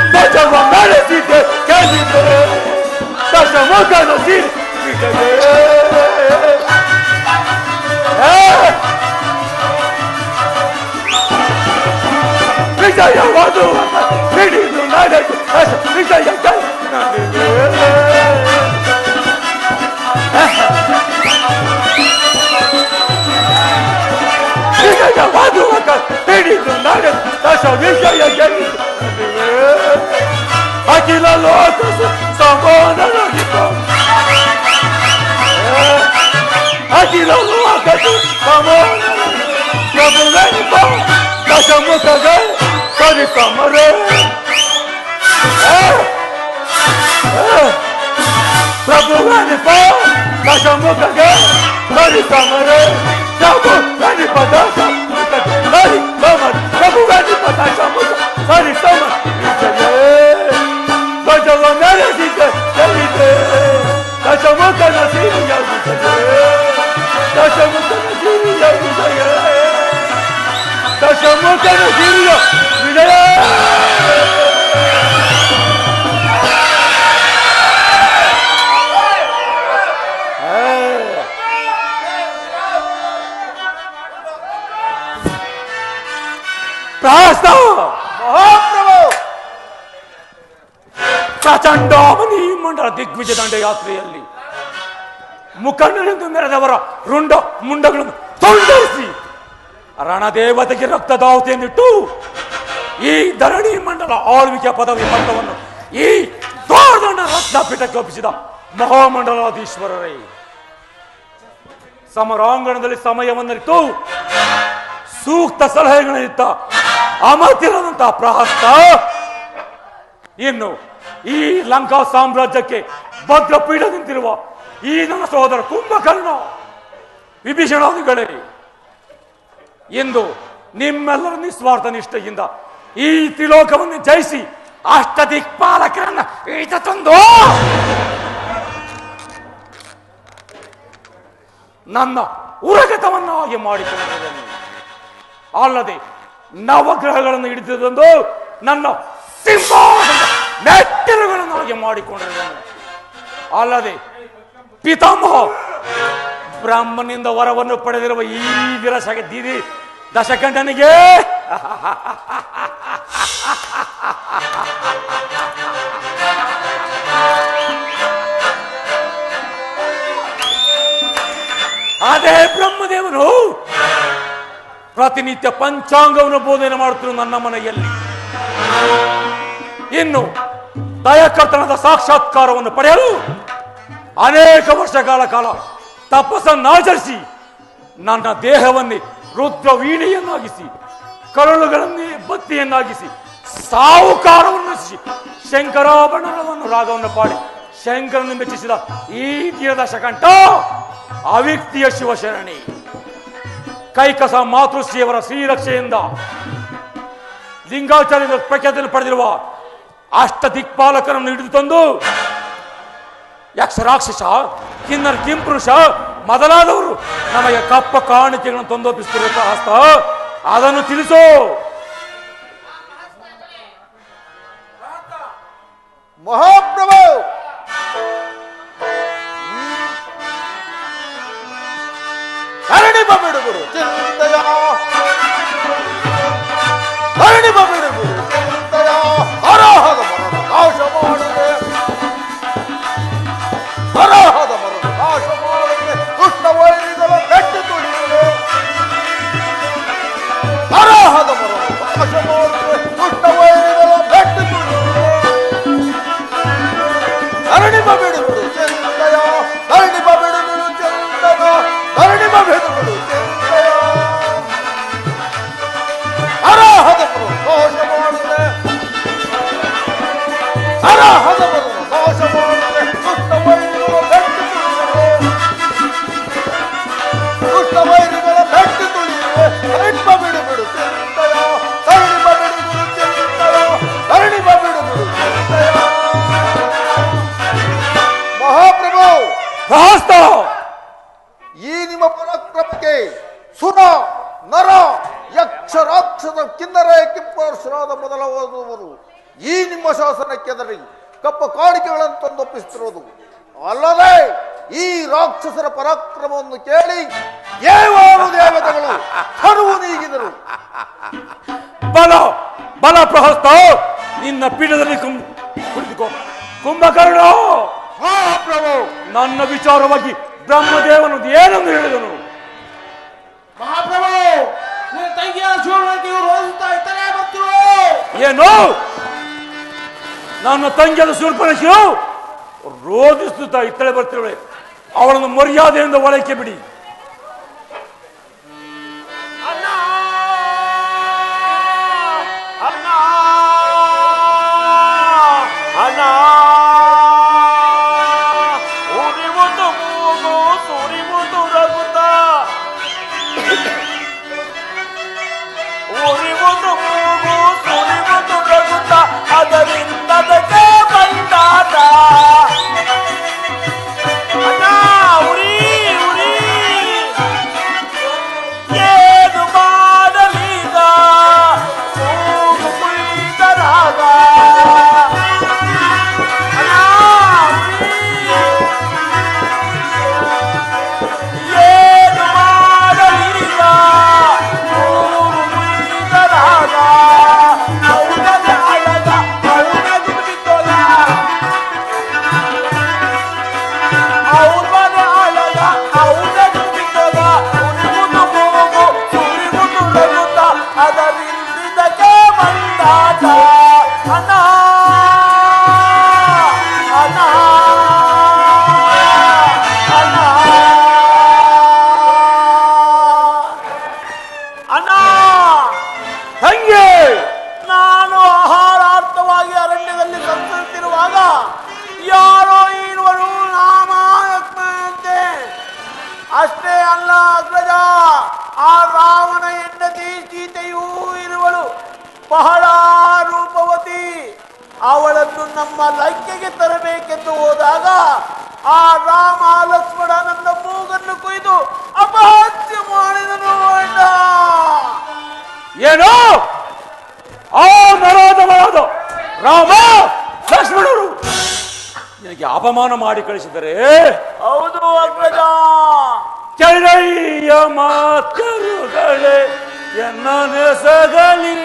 F: ध्वजವ ಮೆರೆಸಿದೆ ಗೆಲ್ಲಿದೆ ದಶಮುಖನ ಸಿರಿ ವಿಜಯ ವಿಜಯವಾದು ಹಿಡಿದು ನಡೆದು ವಿಜಯ ವಿಜಯವಾದು ಹಿಡಿದು ನಡೆದು ದಶ ವಿಜಯ ಗೆಲ್ಲಿದೆ ಅಖಿಲ ಲೋಕ ಸಮಾನರಾಗಿದ್ದ ಅಖಿಲ ಲೋಕ ಸಮಾನರಾಗಿದ್ದ ದಶಮುಖಗೆ ಕರಿ ಸಮರೇ ಪ್ರಭುಗನಿಪ ದಶಮುಖಗೆ ಕರಿ ಸಮರೇ ಪ್ರಭುಗನಿಪ ದಶಮುಖ ಕರಿ ಸಮರ ಪ್ರಭುಗನಿಪ ದಶಮುಖ ಕರಿ ಸಮರ ಧ್ವಜವ ಮೆರೆಸಿದೆ ಗೆಲ್ಲಿದೆ ದಶಮುಖನ ಸಿರಿಯ ವಿಜಯ ದಶಮುಖನ ಸಿರಿಯ ವಿಜಯ ದಶಮುಖನ ಸಿರಿಯ ವಿಜಯ ಪ್ರಾಸ್ತಾವ
A: ಮಹಾಪ್ರಭು
F: ಪ್ರಚಂಡಾಮನಿ ಮಂಡಲ ದಿಗ್ವಿಜಯ ದಂಡಯಾತ್ರೆಯಲ್ಲಿ ಮುಖಂಡರೆಂದು ಮೆರೆದವರ ರುಂಡ ಮುಂಡಗಳನ್ನು ತುಂಡರಿಸಿ ರಣದೇವತೆಗೆ ರಕ್ತದಾಹುತಿಯನ್ನಿಟ್ಟು ಈ ಧರಣಿ ಮಂಡಲ ಆಳ್ವಿಕೆ ಪದವಿ ಪತ್ರವನ್ನು ಈ ದೊಡ್ಡ ರತ್ನಪೀಠಕ್ಕೆ ಒಪ್ಪಿಸಿದ ಮಹಾಮಂಡಲಾಧೀಶ್ವರರೇ, ಸಮರಾಂಗಣದಲ್ಲಿ ಸಮಯವನ್ನರಿತು ಸೂಕ್ತ ಸಲಹೆಗಳನ್ನಿತ್ತ ಅಮರ್ತಿರದಂತಹ ಪ್ರಹಸ್ತ ಇನ್ನು ಈ ಲಂಕಾ ಸಾಮ್ರಾಜ್ಯಕ್ಕೆ ಭದ್ರಪೀಠ ನಿಂತಿರುವ ಈ ನನ್ನ ಸಹೋದರ ಕುಂಭಕರ್ಣ ವಿಭೀಷಣಾದಿಗಳೇ, ಎಂದು ನಿಮ್ಮೆಲ್ಲರ ನಿಸ್ವಾರ್ಥ ನಿಷ್ಠೆಯಿಂದ ಈ ತ್ರಿಲೋಕವನ್ನು ಜಯಿಸಿ ಅಷ್ಟದಿಕ್ಪಾಲಕರನ್ನ ಈತ ತಂದು ನನ್ನ ಉರಗತವನ್ನಾಗಿ ಮಾಡಿಕೊಂಡಿದ್ದೇನೆ. ಅಲ್ಲದೆ ನವಗ್ರಹಗಳನ್ನು ಹಿಡಿದುಕೊಂಡು ನನ್ನ ಸಿಂಹಾಸನ ಮೆಟ್ಟಿಲುಗಳನ್ನಾಗಿ ಮಾಡಿಕೊಂಡಿದ್ದೇನೆ. ಅಲ್ಲದೆ ಪಿತಾಮಹ ಬ್ರಹ್ಮನಿಂದ ವರವನ್ನು ಪಡೆದಿರುವ ಈ ದಿದಿ ದಶಕಂಠನಿಗೆ ಅದೇ ಬ್ರಹ್ಮದೇವನು ಪ್ರತಿನಿತ್ಯ ಪಂಚಾಂಗವನ್ನು ಬೋಧನೆ ಮಾಡುತ್ತಿರುವ ನನ್ನ ಮನೆಯಲ್ಲಿ ಇನ್ನು ದಯಕರ್ತನದ ಸಾಕ್ಷಾತ್ಕಾರವನ್ನು ಪಡೆಯಲು ಅನೇಕ ವರ್ಷಗಳ ಕಾಲ ತಪಸ್ಸನ್ನಾಚರಿಸಿ ನನ್ನ ದೇಹವನ್ನೇ ರುದ್ರ ವೀಣೆಯನ್ನಾಗಿಸಿ ಕರಳುಗಳನ್ನೇ ಬತ್ತಿಯನ್ನಾಗಿಸಿ ಸಾಹುಕಾರವನ್ನು ರಚಿಸಿ ಶಂಕರಾಭರಣವನ್ನು ರಾಗವನ್ನು ಪಾಡಿ ಶಂಕರನ್ನು ಮೆಚ್ಚಿಸಿದ ಈ ದಶಕಂಠ ಅವಿಕ್ತಿಯ ಶಿವಶರಣಿ ಕೈಕಸ ಮಾತೃಶ್ರೀಯವರ ಶ್ರೀರಕ್ಷೆಯಿಂದ ಲಿಂಗಾಚಾರ್ಯರ ಪ್ರಖ್ಯಾತಿಯನ್ನು ಪಡೆದಿರುವ ಅಷ್ಟ ದಿಕ್ಪಾಲಕರನ್ನು ಹಿಡಿದು ತಂದು ಯಕ್ಷ ರಾಕ್ಷಸ ಕಿನ್ನರ ಕಿಂಪುರುಷ ಮೊದಲಾದವರು ನಮಗೆ ಕಪ್ಪ ಕಾಣಿಕೆಗಳನ್ನು ತಂದೊಪ್ಪಿಸುತ್ತಿರುವ ಹಸ್ತ ಅದನ್ನು ತಿಳಿಸೋ.
A: ಮಹಾಪ್ರಭು ಹರಣಿಬ ಬಿಡುಗುರು ಚಿಂತೆಯ ಹರಣಿಬ ಬಿಡುಗುರು ಚಿಂತೆಯ ಹರಹದ ಮರಣ ನಾಶ ಮಾಡುವೆ ಹರಹದ ಮರಣ ನಾಶ ಮಾಡುವೆ ದುಷ್ಟ ವೈರಿಗಳ ಬೆಟ್ಟು ತುಳಿಯುವೆ ಹರಹದ ಮರಣ ನಾಶ ಮಾಡುವೆ ದುಷ್ಟ ವೈರಿಗಳ ಬೆಟ್ಟು ತುಳಿಯುವೆ ಈ ನಿಮ್ಮ ಪರಾಕ್ರಮಕ್ಕೆ ಸುರ ನರ ಯಕ್ಷ ರಾಕ್ಷಸ ಕಿನ್ನರೆ ಕಿಪ್ಪರ್ಶರಾದ ಮೊದಲಾದವರು ಈ ನಿಮ್ಮ ಶಾಸನಕ್ಕೆ ಎದರಿ ಕಪ್ಪ ಕಾಣಿಕೆಗಳನ್ನು ತಂದೊಪ್ಪಿಸುತ್ತಿರುವುದು ಅಲ್ಲದೆ ಈ ರಾಕ್ಷಸರ ಪರಾಕ್ರಮವನ್ನು ಕೇಳಿ ದೇವಾನು ದೇವತೆಗಳು ಹರುವು ನೀಗಿದರು.
F: ಬಲ ಬಲ ಪ್ರಹಸ್ತ, ನಿನ್ನ ಪೀಠದಲ್ಲಿ ಕುಳಿತುಕೋ. ಕುಂಭಕರ್ಣ,
H: ಪ್ರಭು,
F: ನನ್ನ ವಿಚಾರವಾಗಿ ಬ್ರಹ್ಮದೇವನು ಏನೆಂದು ಹೇಳಿದನು?
I: ಮಹಾಪ್ರಭು, ನಿನ್ನ ತಂಗಿಯ ಜೀವನಕ್ಕೆ ಇವರು ಓದುತ್ತಾ ಇತ್ತಲೇ ಬಂತು.
F: ಏನು? ನನ್ನ ತಂಗಿಯಾದ ಶೂರ್ಪಣಖಿಯು ರೋಧಿಸುತ್ತಾ ಇತ್ತಳೆ ಬರ್ತಿರುವೆ. ಅವಳನ್ನು ಮರ್ಯಾದೆಯಿಂದ ಒಳಕ್ಕೆ ಬಿಡಿ.
H: ಅಣ್ಣ ಅಣ್ಣ ಅಣ್ಣ, ಉರಿವುದು ಮೂಗು ಸುರಿವುದು ರಗುತ, ಉರಿವುದು ಮೂಗು ಸುರಿವುದು ರಗುತ, ಅದರಿಂದದಕ್ಕೆ ಬಂದಾಟ. ಅಣ್ಣ ಉರಿ ಉರಿ, ಏನು ಮಾಡಲೀಗ ಮೂಗು ಕುಳಿತರಾಗ. ಅಣ್ಣ ಏನು ಮಾಡಲೀಗ ಮೂಗು ಕುಳಿತರಾಗ. ಅವನದೇ ಅಳಗ ಅವನದು ಬಿದ್ದೋಲ, ಅವನ ಅಳಗ ಅವನದು ಬಿದ್ದೋಲ. ಉರಿವುದು ಮೂಗು ಸುರಿವುದು ರಗುತ, ಅದರಿಂದಕ್ಕೆ ಬಂದಾಟ. ಅಣ್ಣ ಅಣ್ಣ ಅಣ್ಣ ಅಣ್ಣ,
F: ತಂಗಿ,
H: ನಾನು ಆಹಾರಾರ್ಥವಾಗಿ ಅರಣ್ಯದಲ್ಲಿ ಸಂಚರಿಸುತ್ತಿರುವಾಗ ಯಾರೋ ಇರುವರು ನಾಮಾಯತ್ಮೆಯಂತೆ. ಅಷ್ಟೇ ಅಲ್ಲ ಅಗ್ರಜ, ಆ ರಾವಣ ಹೆಂಡತಿ ಸೀತೆಯೂ ಇರುವಳು, ಬಹಳ ರೂಪವತಿ. ಅವಳನ್ನು ನಮ್ಮ ಲಂಕೆಗೆ ತರಬೇಕೆಂದು ಹೋದಾಗ ಆ ರಾಮ ಲಕ್ಷ್ಮಣ ನನ್ನ ಮೂಗನ್ನು ಕೊಯ್ದು ಅಪಹತ್ಯೆ ಮಾಡಿದನು. ಅಣ್ಣ,
F: ಏನು? ಆ ನರಾಧಮರಾದ ರಾಮ ಲಕ್ಷ್ಮಣರು ನಿನಗೆ ಅಪಮಾನ ಮಾಡಿ ಕಳಿಸಿದರೆ?
H: ಹೌದು ಅಗ್ರಜ.
F: ಕೆಳಯ್ಯ ಮಾತರುಗಳೇ ಎನ್ನ ನೆಸಗಲಿ,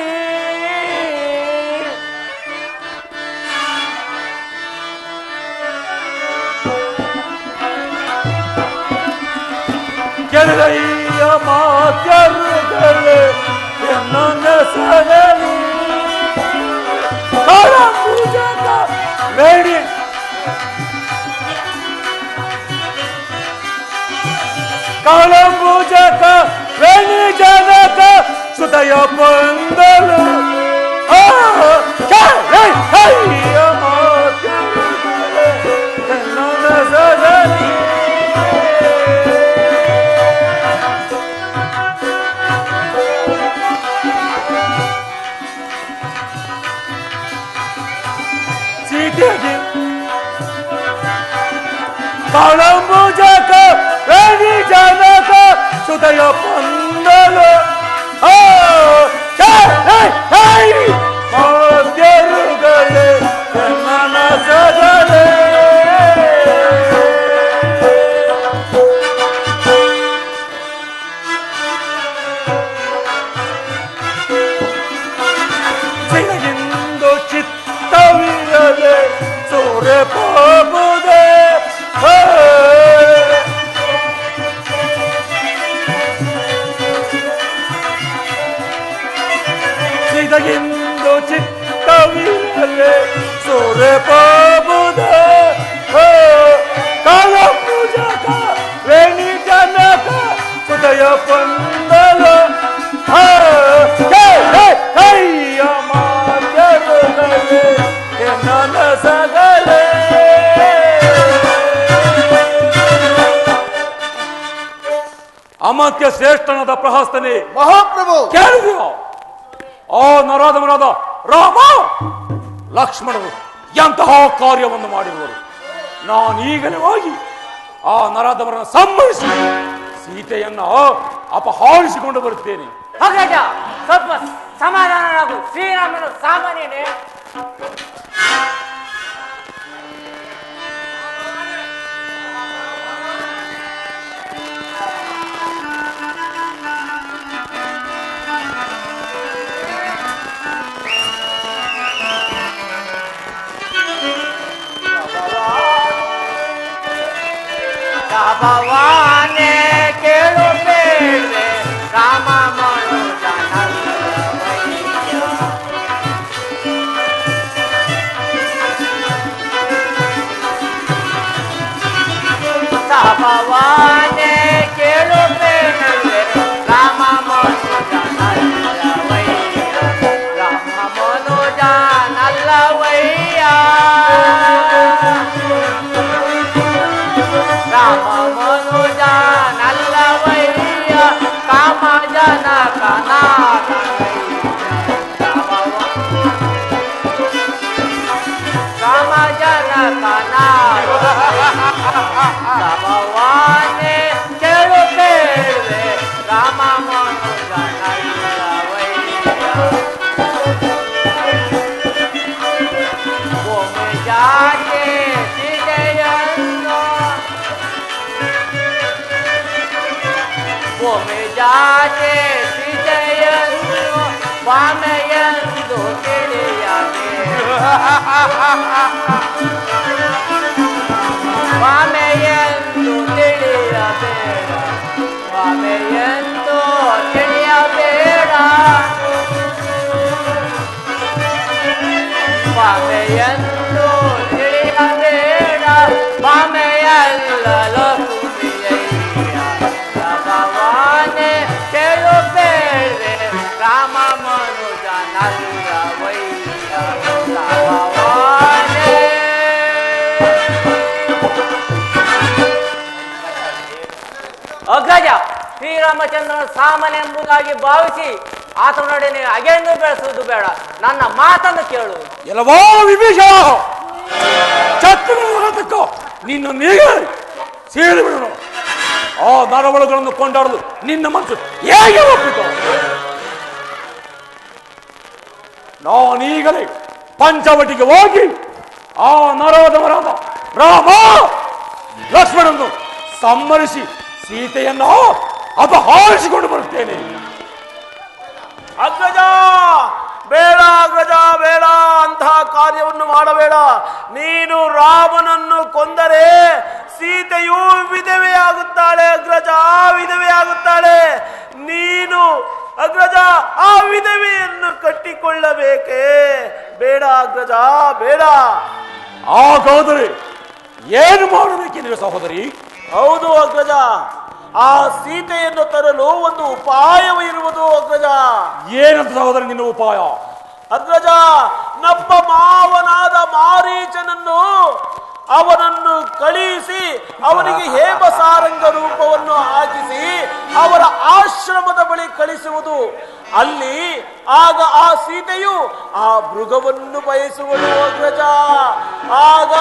F: ಕೆಳಯ್ಯ ಮಾತರುಗಳೇ ಎನ್ನ ನೆಸಗಲಿ. ಕಾಳಂಬುಜಕ ಬೇಡಿ ಕಾಳಂಬುಜಕ ವೇಣಿ ಜನಕ ಸುದಯ ಬಂದಲು. ಕೆಳಯ್ಯ ಮಾತರುಗಳೇ ಎನ್ನ ನೆಸಗಲಿ. ಕಾಳಂಬುಜಕ ವೇಣಿ ಜನಕ ಸುದಯ ಬಂದಲು. ಮಾಧ್ಯರುಗಳೇ ಮನಸಗಳೇ, ಸಿನಗಿಂದು ಚಿತ್ತವಿರದೆ ಸೂರ್ಯ ಪಾಪುದೆ. ಸಿದಗಿಂದು ಚಿತ್ತವಿರದೆ ಸೂರ್ಯ ಪಾಪುದ. ಕಾಳಂಬುಜಕ ವೇಣಿ ಜನಕ ಸುದಯ ಬಂದಲ. ಕೈಯ ಮಾತರುಗಳೇ ನನ್ನ ಸಗಲೇ. ಅಮಾತ್ಯ ಶ್ರೇಷ್ಠನಾದ ಪ್ರಹಸ್ತನೇ,
B: ಮಹಾಪ್ರಭು,
F: ಕೇಳಿದೆಯೋ? ಆ ನರಾಧಮನಾದ ರಾಮ ಲಕ್ಷ್ಮಣರು ಎಂತಹ ಕಾರ್ಯವನ್ನು ಮಾಡಿರುವರು. ನಾನೀಗಲೇ ಹೋಗಿ ಆ ನರಾಧಮರನ್ನು ಸಂಹರಿಸಿ ಸೀತೆಯನ್ನು ಅಪಹರಿಸಿಕೊಂಡು ಬರುತ್ತೇನೆ.
C: ಅಗ್ರಜ, ಸ್ವಲ್ಪ ಸಮಾಧಾನನಾಗು. ಶ್ರೀರಾಮನು ಸಾಮಾನ್ಯನೇ. ಭವಾನೆ ಕೇಳು ಬೇಡ್ವೆ ರಾಮ ಭವಾನೆ ಕೇಳು ಬೇಡ್ವೆ ರಾಮ ಮನುಜ ನಲ್ಲವಯ್ಯ, ರಾಮ ಮನುಜ ನಲ್ಲವಯ್ಯ, ರಾಮ ಮನುಜ ನಲ್ಲವಯ್ಯ, ಕಾಮ ಜನಕ ಕಾಮ ಜನಕ ಭವಾನೆ ಕೇಳು ಬೇಡ್ವೆ ರಾಮ ಮನುಜ ನಲ್ಲವಯ್ಯ, ಭೂಮಿ ಜಾತೆ ಸಿದೆಯನ್ನು, ಭೂಮಿ ಜಾತೆ ಸಿದೆಯನ್ನು ವಾಮೆಯೆಂದು ತಿಳಿಯಬೇಡ, ವಾಮೆಯೆಂದು ತಿಳಿಯಬೇಡ, ವಾಮೆಯೆಂದು ತಿಳಿಯಬೇಡ, ವಾಮೆಯೆಂದು ತಿಳಿಯಬೇಡ, ವಾಮೆಯಲ್ಲಲು ಕುಮಿಯಯ್ಯ, ಭವಾನೆ ಕೇಳು ಬೇಡ್ವೆ ರಾಮ ಮನುಜ ನಲ್ಲವಯ್ಯ, ಭವಾನೆ. ಅಗ್ರಜ, ಶ್ರೀರಾಮಚಂದ್ರನ ಸಾಮಾನ್ಯ ಎಂಬುದಾಗಿ ಭಾವಿಸಿ ಆತನೊಡನೆ ಅಗೆಯನ್ನು ಬೆಳೆಸುವುದು ಬೇಡ. ನನ್ನ ಮಾತನ್ನು ಕೇಳು.
F: ಎಲ್ಲವೋ ವಿಭೀಷಣ, ಛತ್ರತಕ್ಕೋ ನಿನ್ನ ನೀಗೆ ಸೇರಿ ಬಿಡೋಣ. ಆ ನರವಳುಗಳನ್ನು ಕೊಂಡಾಡಲು ನಿನ್ನ ಮನಸ್ಸು ಹೇಗೆ ಒಪ್ಪಿತು? ನಾನೀಗಲೇ ಪಂಚವಟಿಗೆ ಹೋಗಿ ಆ ನರಧಮರಾದ ರಾಮ ಲಕ್ಷ್ಮಣನ್ನು ಸಂಹರಿಸಿ ಸೀತೆಯನ್ನು ಅಪಹರಿಸಿಕೊಂಡು ಬರುತ್ತೇನೆ.
A: ಅಗ್ರಜ ಬೇಡ, ಅಗ್ರಜ ಬೇಡ, ಅಂತಹ ಕಾರ್ಯವನ್ನು ಮಾಡಬೇಡ. ನೀನು ರಾಮನನ್ನು ಕೊಂದರೆ ಸೀತೆಯು ವಿಧವೆಯಾಗುತ್ತಾಳೆ. ಅಗ್ರಜ ವಿಧವೆಯಾಗುತ್ತಾಳೆ. ನೀನು ಅಗ್ರಜ ಆ ವಿಧವೆಯನ್ನು ಕಟ್ಟಿಕೊಳ್ಳಬೇಕೇ? ಬೇಡ ಅಗ್ರಜ ಬೇಡ.
F: ಹಾಗಾದರೆ ಏನು ಮಾಡಬೇಕೆಂದ್ರೆ ಸಹೋದರಿ?
A: ಹೌದು ಅಗ್ರಜ, ಆ ಸೀತೆಯನ್ನು ತರಲು ಒಂದು ಉಪಾಯವಿರುವುದು ಅಗ್ರಜ.
F: ಏನಂತ ಸಹೋದರಿ ನಿನ್ನ ಉಪಾಯ?
A: ಅಗ್ರಜ, ನಮ್ಮ ಮಾವನಾದ ಮಾರೀಚನನ್ನು ಅವನನ್ನು ಕಳುಹಿಸಿ ಅವನಿಗೆ ಹೇಮಸಾರಂಗ ರೂಪವನ್ನು ಹಾಕಿಸಿ ಅವರ ಆಶ್ರಮದ ಬಳಿ ಕಳಿಸುವುದು. ಅಲ್ಲಿ ಆಗ ಆ ಸೀತೆಯು ಆ ಮೃಗವನ್ನು ಬಯಸುವಳು ಅಗ್ರಜ. ಆಗ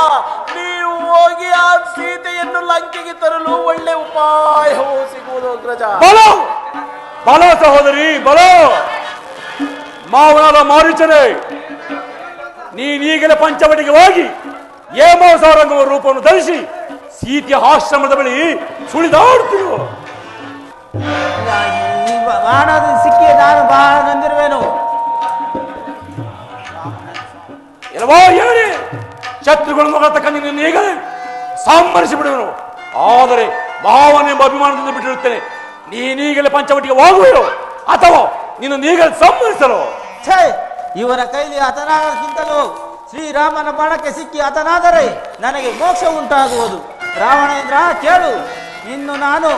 A: ನೀವು ಹೋಗಿ ಆ ಸೀತೆಯನ್ನು ಲಂಕೆಗೆ ತರಲು ಒಳ್ಳೆ ಉಪಾಯವು ಸಿಗುವುದು ಅಗ್ರಜ.
F: ಬಲೋ ಬಲೋ ಸಹೋದರಿ ಬಲೋ. ಮಾವನಾದ ಮಾರೀಚನೇ, ನೀನೀಗಲೇ ಪಂಚವಟಿಗೆ ಹೋಗಿ ಹೇಮಸಾರಂಗವ ರೂಪವನ್ನು ಧರಿಸಿ ಸೀತೆಯ ಆಶ್ರಮದ ಬಳಿ ಸುಳಿದಾಡುತ್ತಿರು.
C: ಬಾಣದು ಸಿಕ್ಕಿ ನಾನು ಬಹಳ ನೊಂದಿರುವೆನು.
F: ಎಲ್ಲವೋ ಹೇಳಿ, ಶತ್ರುಗಳನ್ನು ಹೊರತಕ್ಕ ನಿನ್ನ ಈಗಲೇ ಸಂಹರಿಸಿ ಬಿಡುವೆನು. ಆದರೆ ಮಾವನೆಂಬ ಅಭಿಮಾನದಿಂದ ಬಿಟ್ಟಿರುತ್ತೇನೆ. ನೀನೀಗಲೇ ಪಂಚವಟಿಗೆ ಹೋಗುವೆಯೋ ಅಥವಾ ನಿನ್ನ ಈಗಲೇ ಸಂಹರಿಸಲು?
C: ಛೇ, ಇವನ ಕೈಲಿ ಹತನಾಗಕ್ಕಿಂತಲೂ ಶ್ರೀರಾಮನ ಬಾಣಕ್ಕೆ ಸಿಕ್ಕಿ ಹತನಾದರೆ ನನಗೆ ಮೋಕ್ಷ ಉಂಟಾಗುವುದು. ರಾವಣೇಂದ್ರ ಕೇಳು, ಇನ್ನು ನಾನು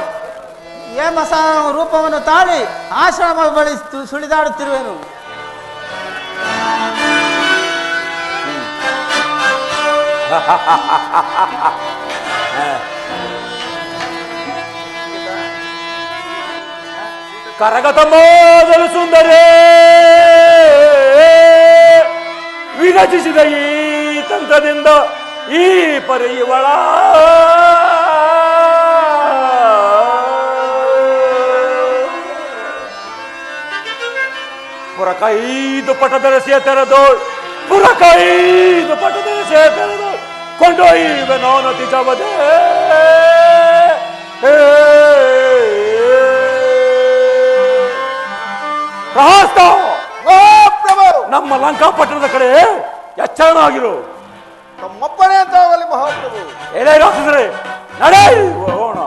C: ಹೇಮಸಾರ ರೂಪವನ್ನು ತಾಳಿ ಆಶ್ರಮ ಬಳಿ ಸುಳಿದಾಡುತ್ತಿರುವೆನು.
F: ಕರಗತಮೋದಲು ಸುಂದರೇ ವಿರಚಿಸಿದ ಈ ತಂತ್ರದಿಂದ ಈ ಪರಿಯವಳ ಪುರಕೈದು ಪಟದರಸಿಯ ತೆರೆದು ಪುರಕೈದು ಪಟದರಸಿಯ ತೆರೆದು ಕೊಂಡೊಯ್ಯುವೆ ನಾನು ತಿಜವದೆ ಪ್ರಹಾಸ್ತ ನಮ್ಮ ಲಂಕಾಪಟ್ಟಣದ ಕಡೆ ಎಚ್ಚರನಾಗಿರು.
D: ತಮ್ಮಪ್ಪನೇ ಅಂತ ಆಗಲಿ ಮಹಾಪ್ರಭು.
F: ಏನೇ ರಾಕ್ಷಸರೇ, ನಡೆ ಹೋಗೋಣ.